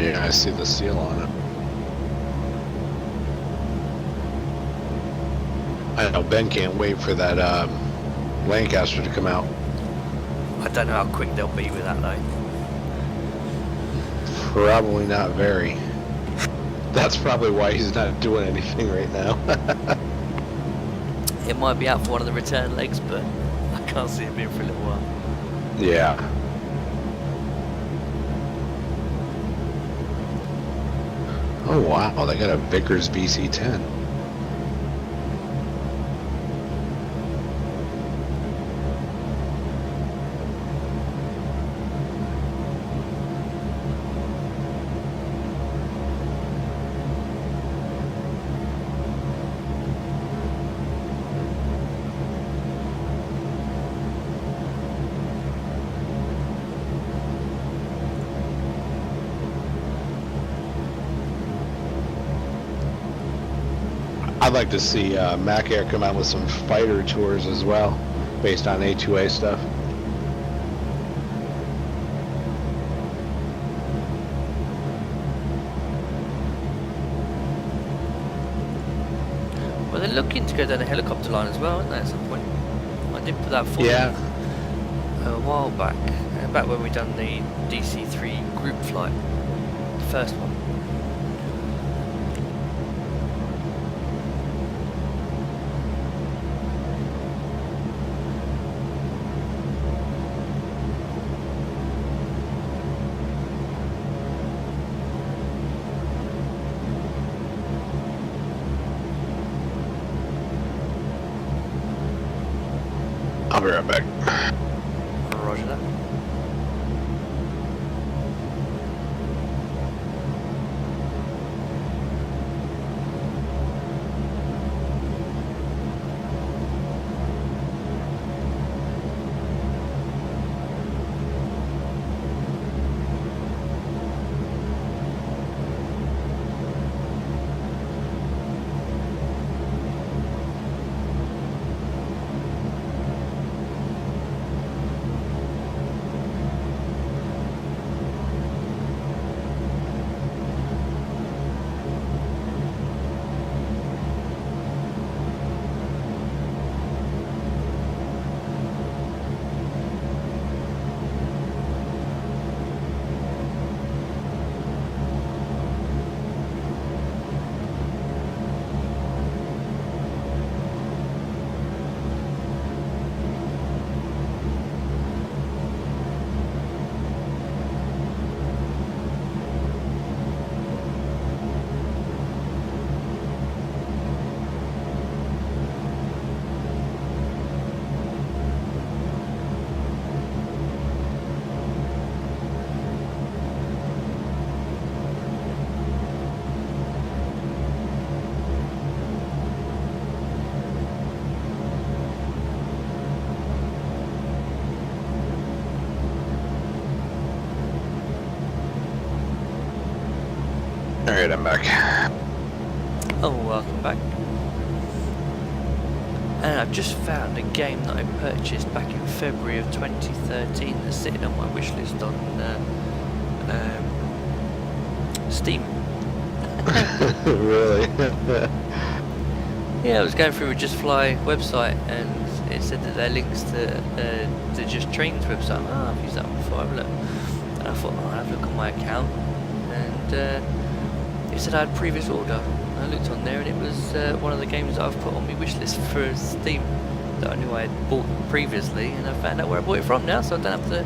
Yeah, I see the seal on it. I know Ben can't wait for that Lancaster to come out. I don't know how quick they'll be with that though. Probably not very. That's probably why he's not doing anything right now. It might be out for one of the return legs, but I can't see it being for a little while. Yeah. Oh wow, they got a Vickers BC-10. I'd like to see Mac Air come out with some fighter tours as well, based on A2A stuff. Well, they're looking to go down the helicopter line as well, aren't they, at some point? I did put that forward Yeah. a while back, back when we done the DC-3 group flight, the first one. I'll be right back. Roger that. Alright, I'm back. Oh, welcome back. And I've just found a game that I purchased back in February of 2013 that's sitting on my wish list on Steam. Really? Yeah, I was going through a Just Fly website and it said that there are links to the Just Trains website. Oh, I've used that one before, have a look. And I thought, oh, I'll have a look on my account. And it said I had a previous order. I looked on there and it was one of the games that I've put on my wish list for Steam that I knew I had bought previously, and I found out where I bought it from now, so I don't have to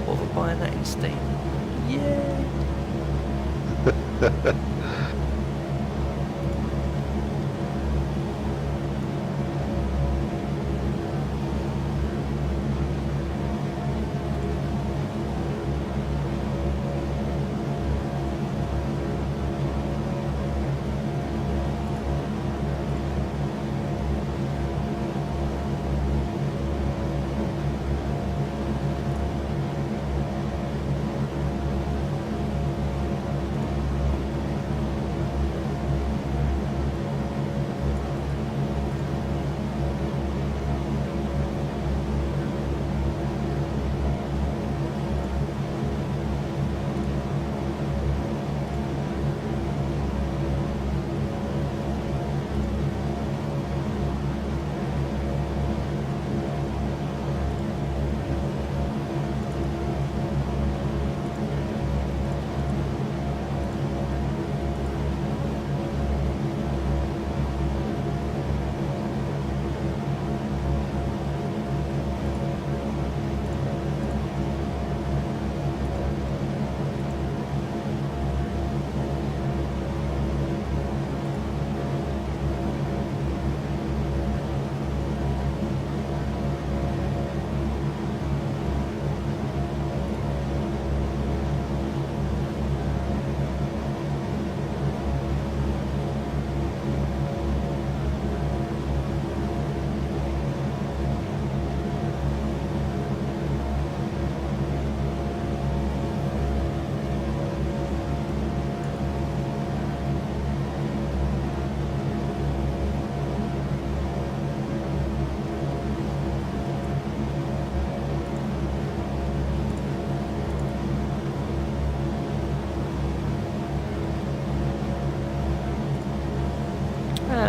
bother buying that in Steam. Yay!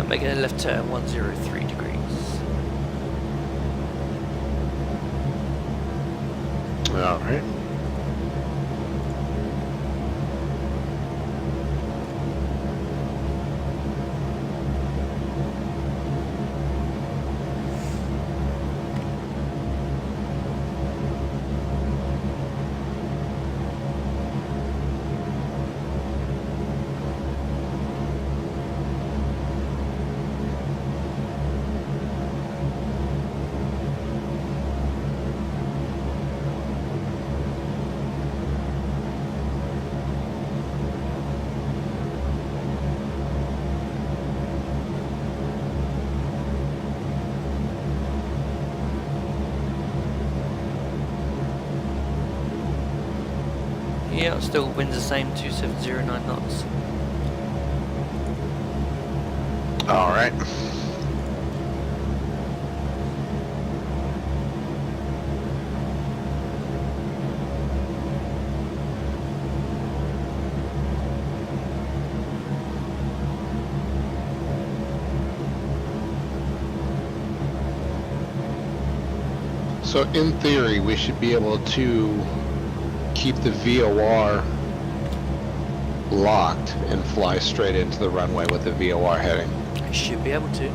Making a left turn 103 degrees. Alright. Yeah, still winds the same 2709 knots. Alright. So in theory, we should be able to keep the VOR locked and fly straight into the runway with the VOR heading. I should be able to.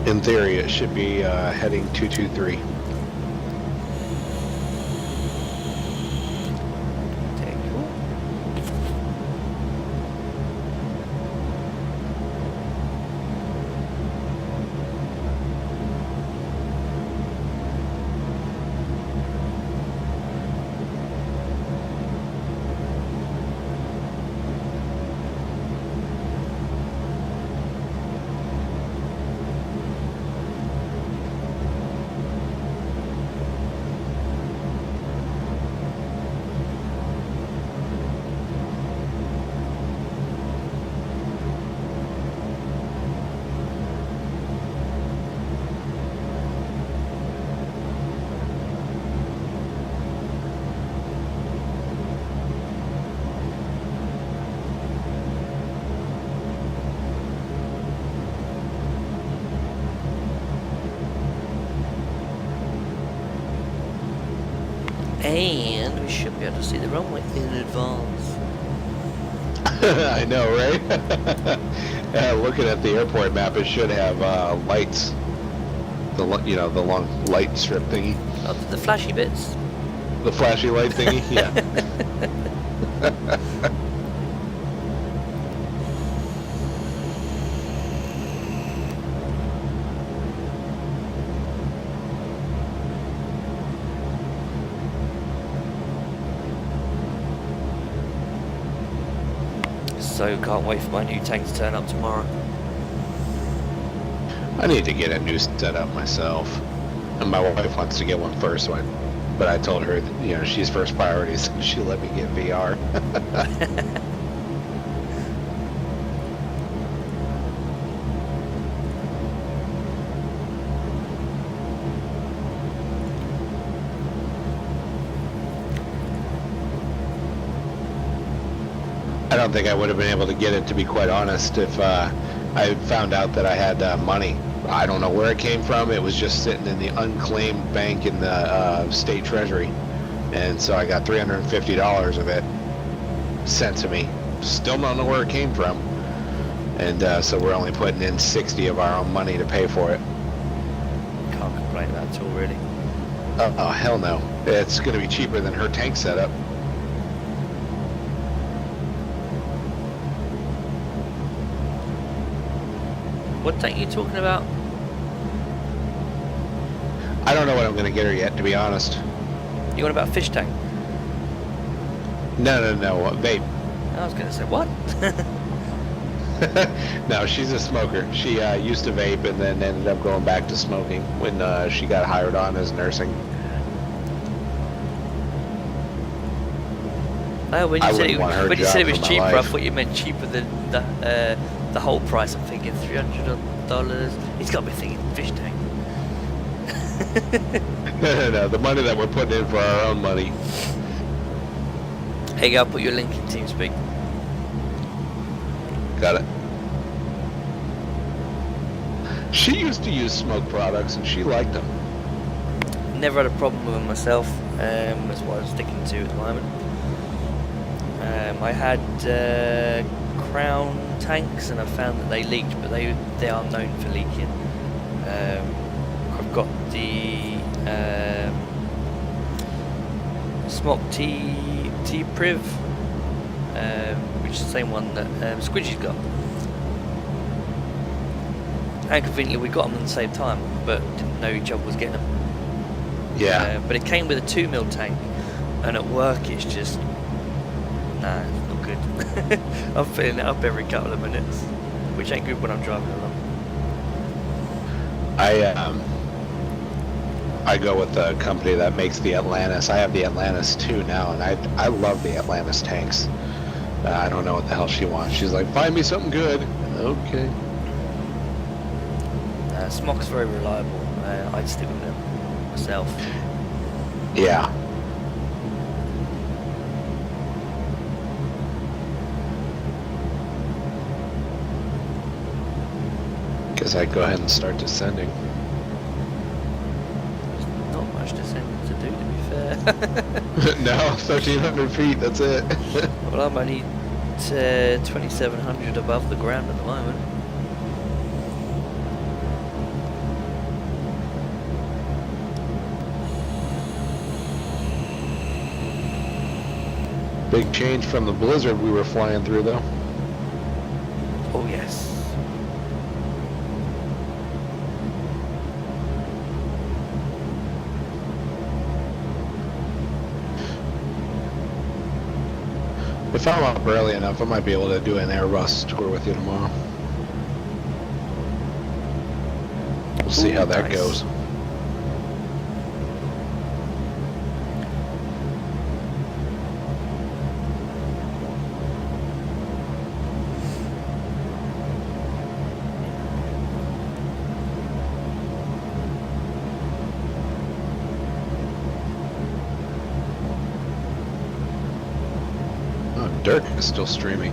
In theory, it should be heading 223. Okay, cool. And we should be able to see the runway in advance. I know, right? Looking at the airport map, it should have lights. The long light strip thingy. Oh, the flashy bits. The flashy light thingy, yeah. So can't wait for my new tank to turn up tomorrow. I need to get a new setup myself, and my wife wants to get one first. But I told her that, she's first priority, so she let me get VR. I don't think I would have been able to get it, to be quite honest, if I found out that I had money. I don't know where it came from. It was just sitting in the unclaimed bank in the state treasury. And so I got $350 of it sent to me. Still don't know where it came from. And so we're only putting in 60 of our own money to pay for it. Can't complain about it at all, really. Oh, hell no. It's going to be cheaper than her tank setup. What tank are you talking about? I don't know what I'm going to get her yet, to be honest. You want about a fish tank? No, vape. I was going to say, what? No, she's a smoker. She used to vape and then ended up going back to smoking when she got hired on as nursing. When you said it was cheaper, I life. thought you meant cheaper than the whole price. I'm thinking $300. He's got me thinking fish tank. No, the money that we're putting in for our own money. Hey, go, I'll put your link in TeamSpeak. Got it. She used to use smoke products and she liked them. Never had a problem with them myself. That's what I'm sticking to at the moment. I had Crown tanks and I found that they leaked, but they are known for leaking. I've got the Smock T-Priv, which is the same one that Squidgy's got. And conveniently we got them at the same time, but didn't know each other was getting them. Yeah. But it came with a 2mm tank, and at work it's just, nah, it's not good. I'm filling it up every couple of minutes, which ain't good when I'm driving along. I go with the company that makes the Atlantis. I have the Atlantis 2 now, and I love the Atlantis tanks. I don't know what the hell she wants. She's like, find me something good. Okay. Smock's very reliable. I'd stick with them myself. Yeah. Guess I'd go ahead and start descending. There's not much descending to do, to be fair. No, 1,300 feet, that's it. Well, I'm only 2,700 above the ground at the moment. Big change from the blizzard we were flying through, though. Oh yes. If I'm up early enough, I might be able to do an Airbus tour with you tomorrow. We'll see how that Nice. goes. Oh, Dirk is still streaming.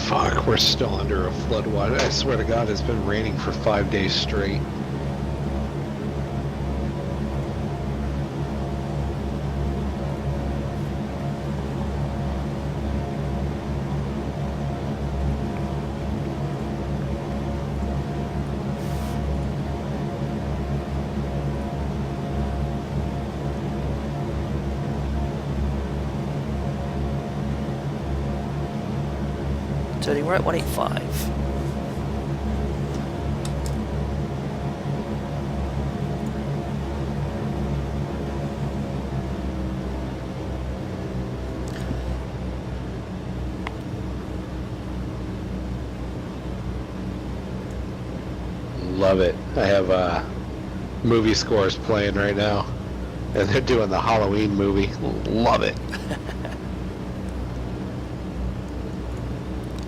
Fuck, we're still under a flood watch. I swear to God, it's been raining for 5 days straight. Turning right 185. Love it. I have movie scores playing right now, and they're doing the Halloween movie. Love it.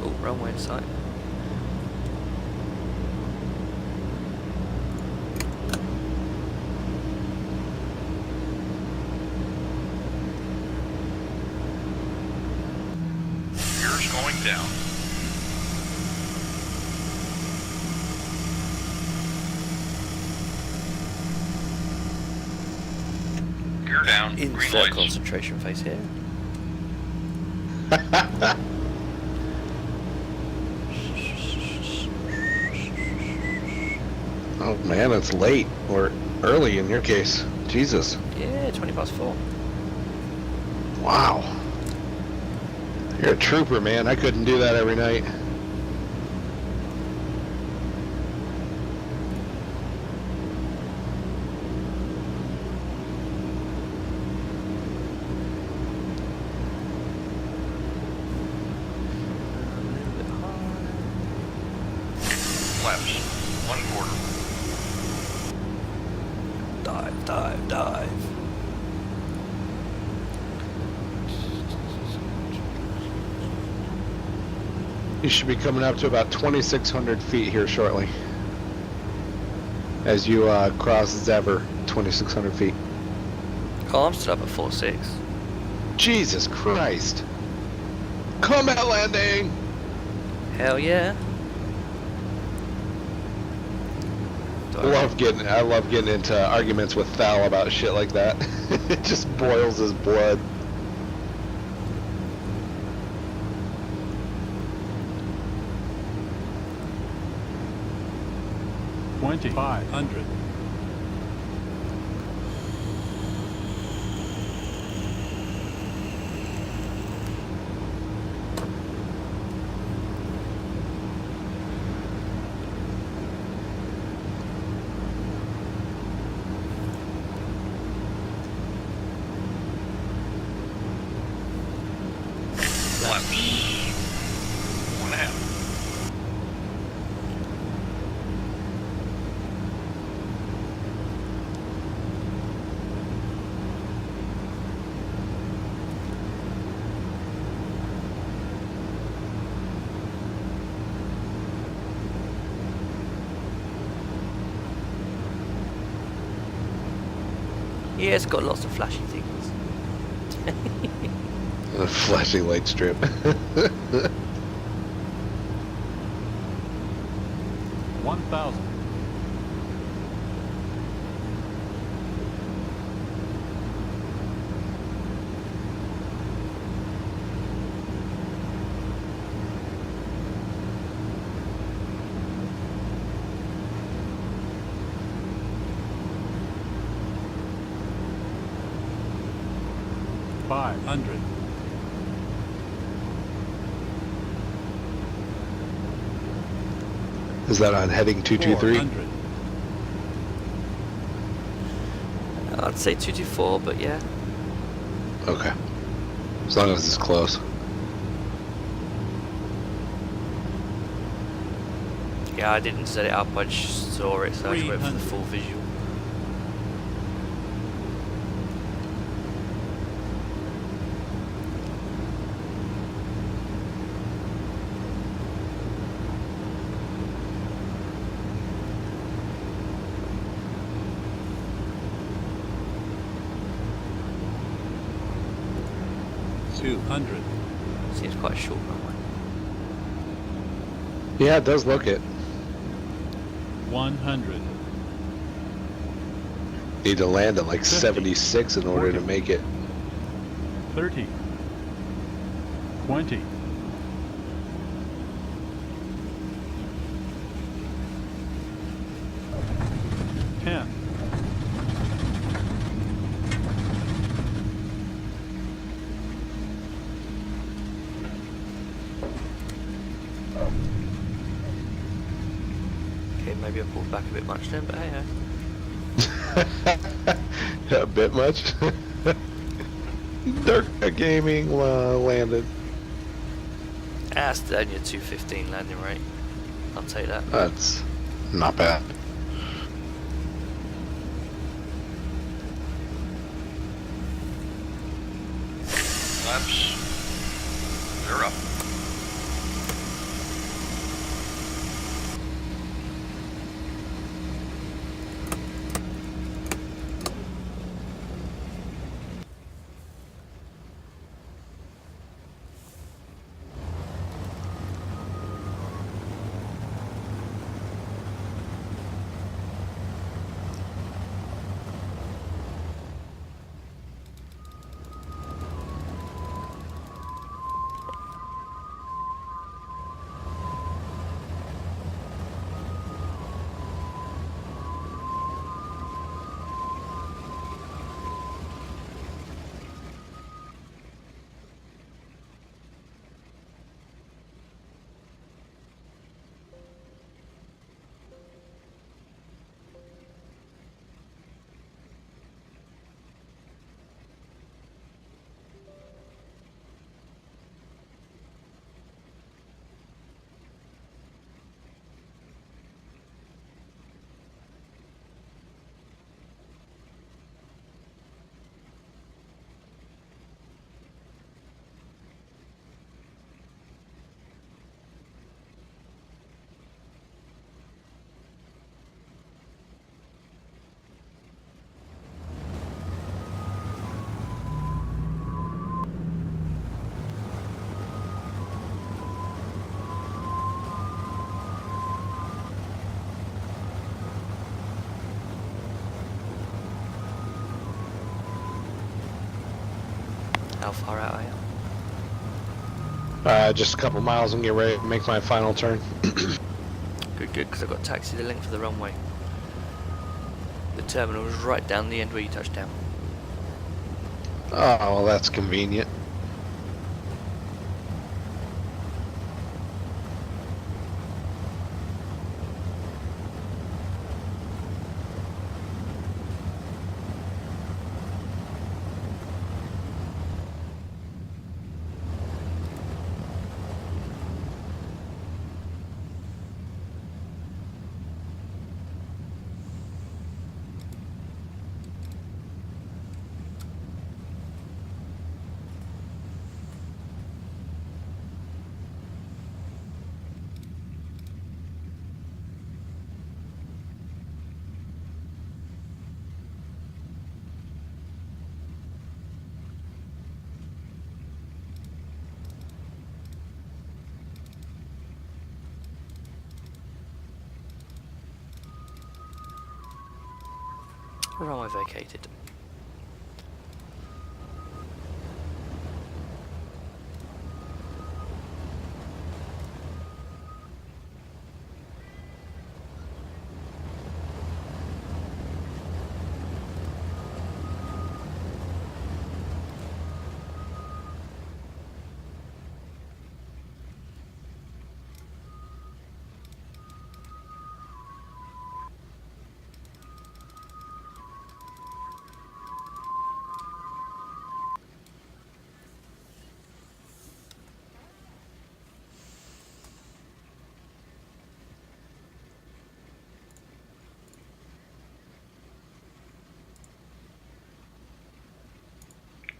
Oh, wrong way to sight. Gears going down. Gear down. Green Insert lights. concentration phase here. Oh man, it's late, or early in your case. Jesus. Yeah, 20 past 4. Wow. You're a trooper, man. I couldn't do that every night. Flaps. 1/4. Dive, dive, dive. You should be coming up to about 2,600 feet here shortly. As you cross Zebra, 2,600 feet. Oh, I'm still up at 4.6. Jesus Christ. Combat landing! Hell yeah. I love getting into arguments with Thal about shit like that. It just boils his blood. $2,500. Flaps. 1.5. Yeah, it's got lots of flashy things. A flashing light strip. 1,000. $500. Is that on heading 223? 400. I'd say 224, but yeah. Okay. As long as it's close. Yeah, I didn't set it up, I just saw it, so I just went for the 300. full visual. $200. Seems quite a short runway. Yeah, it does look it. 100. Need to land at like 50. 76 in order to 40. make it. 30. 20. 10. 9. maybe I pulled back a bit much then, but hey ho. A bit much. Dark Gaming landed. That's only a 215 landing rate. I'll take that. That's not bad. Laps. They're up. How far out are you? Just a couple miles and get ready to make my final turn. Good, because I've got taxi the length of the runway. The terminal is right down the end where you touch down. Oh, well, that's convenient. Runway vacated.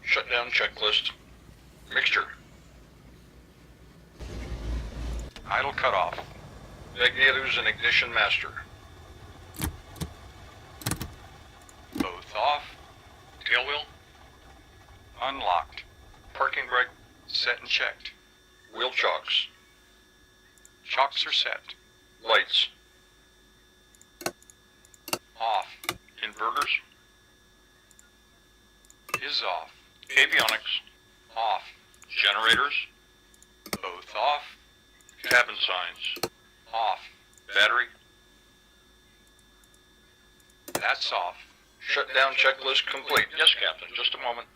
Shutdown checklist. Mixture. Idle cutoff. Negatives and ignition master. Both off. Tail wheel. Unlocked. Parking brake set and checked. Wheel chocks. Chocks are set. Lights. Off. Inverters. Is off. Avionics. Off. Generators. Both off. Cabin signs. Off. Battery. That's off. Shutdown checklist complete. Yes, Captain. Just a moment.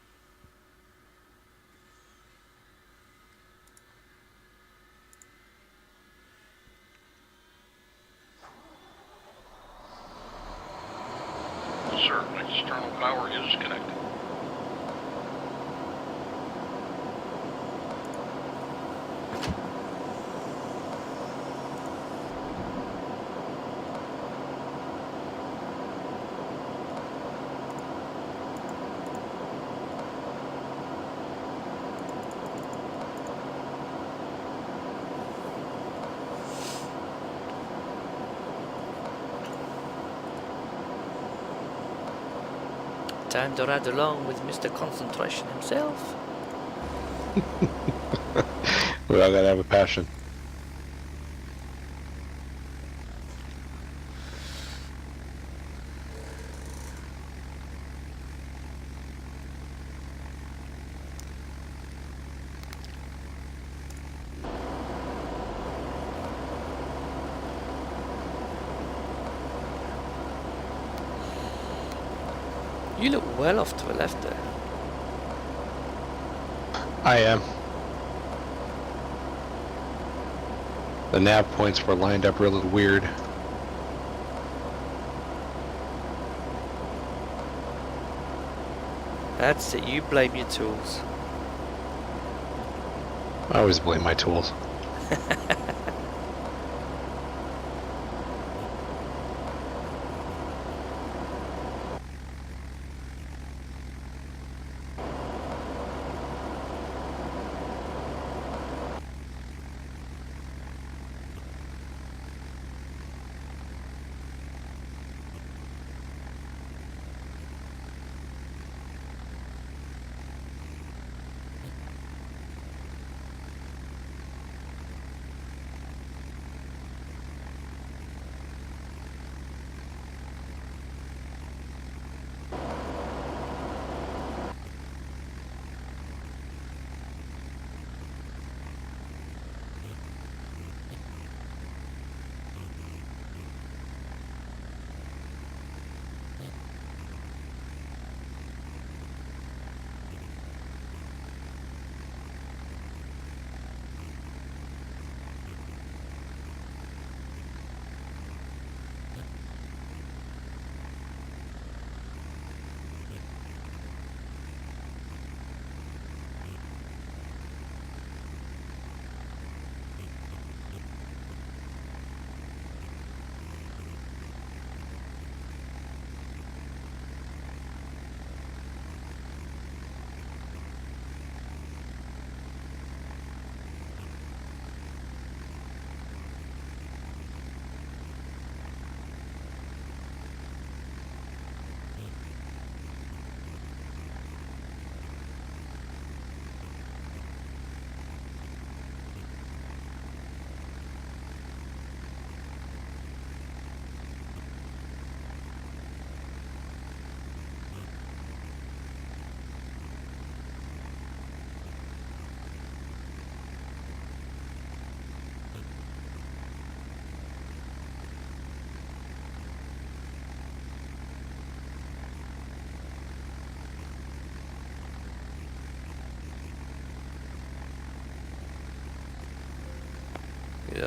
sir. External power is connected. Time to ride along with Mr. Concentration himself. We all gotta have a passion. You look well off to the left there. I am. The nav points were lined up really weird. That's it, you blame your tools. I always blame my tools.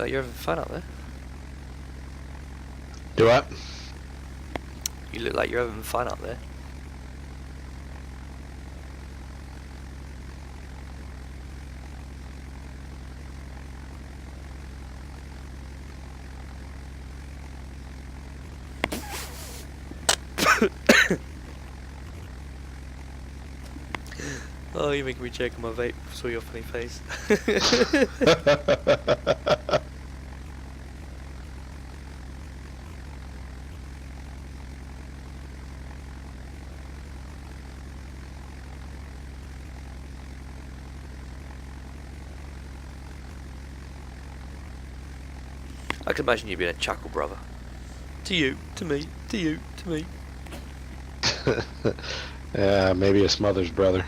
You're having fun up there. Do what? You look like you're having fun up there. Oh, you're making me check on my vape. Saw your funny face. I can imagine you being a chuckle brother. To you, to me, to you, to me. Yeah, maybe a Smothers brother.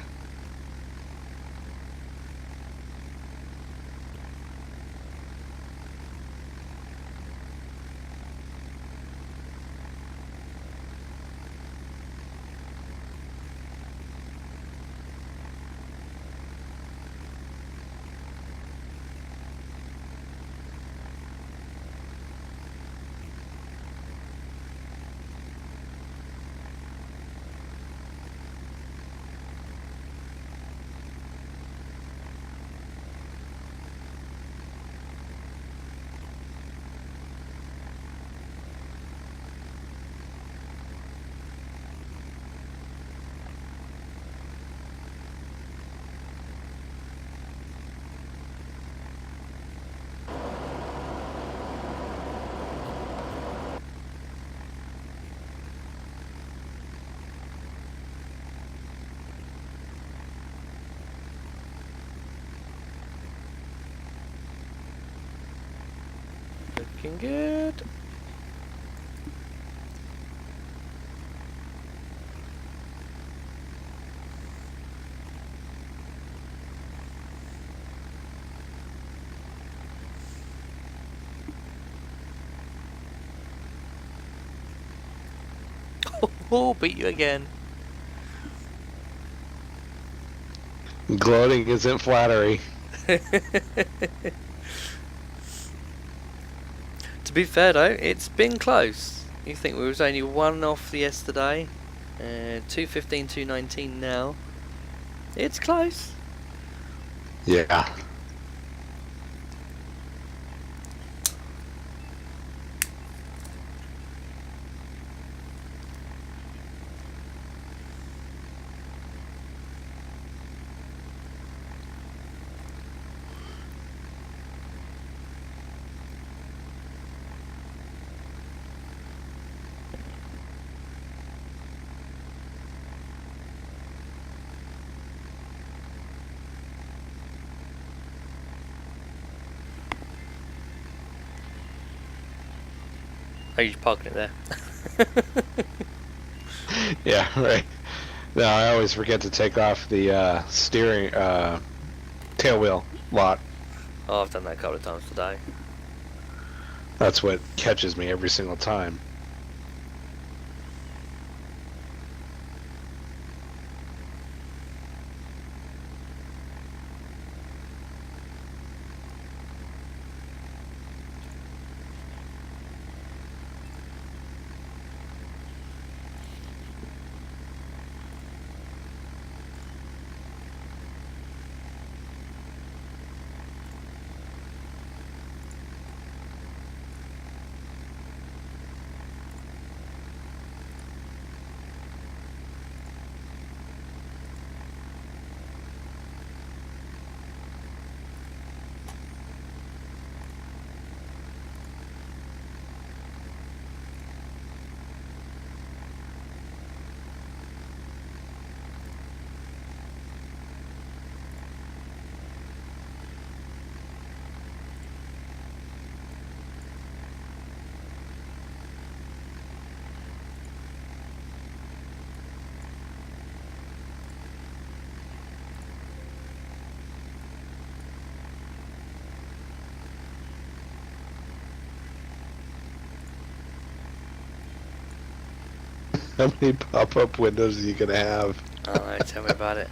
looking good. Oh, beat you again. Gloating isn't flattery. To be fair though, it's been close. You think we was only one off yesterday, 215, 219 now. It's close. Yeah. Oh, you're parking it there. Yeah, right. No, I always forget to take off the steering tail wheel lock. Oh, I've done that a couple of times today. That's what catches me every single time. How many pop-up windows are you gonna have? Oh no, tell me about it.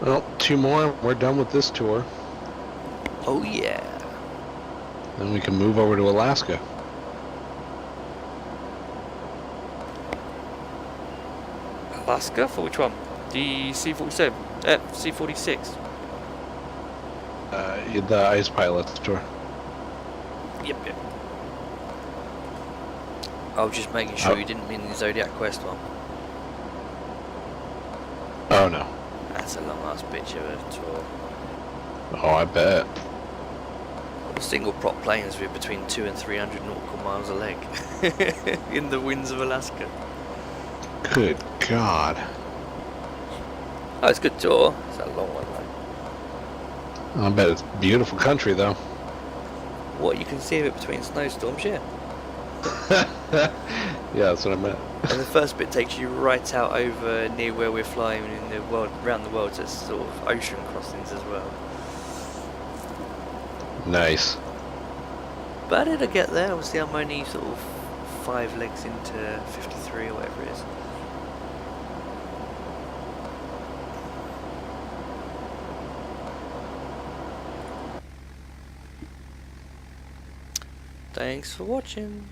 Well, 2 more, we're done with this tour. Oh yeah. Then we can move over to Alaska. Alaska? For which one? The C-47? C-46? The Ice Pilots tour. Yep. I was just making sure you didn't mean the Zodiac Quest one. Oh no. That's a long ass bitch of a tour. Oh, I bet. Single prop planes with between 200 and 300 nautical miles a leg in the winds of Alaska. Good God. Oh, it's a good tour. It's a long one though. I bet it's beautiful country though. What, you can see of it between snowstorms, yeah. Yeah, that's what I meant. And the first bit takes you right out over near where we're flying in the world, around the world, so it's sort of ocean crossings as well. Nice. But it'll get there. Obviously, I'm only sort of 5 legs into 53 or whatever it is. Thanks for watching.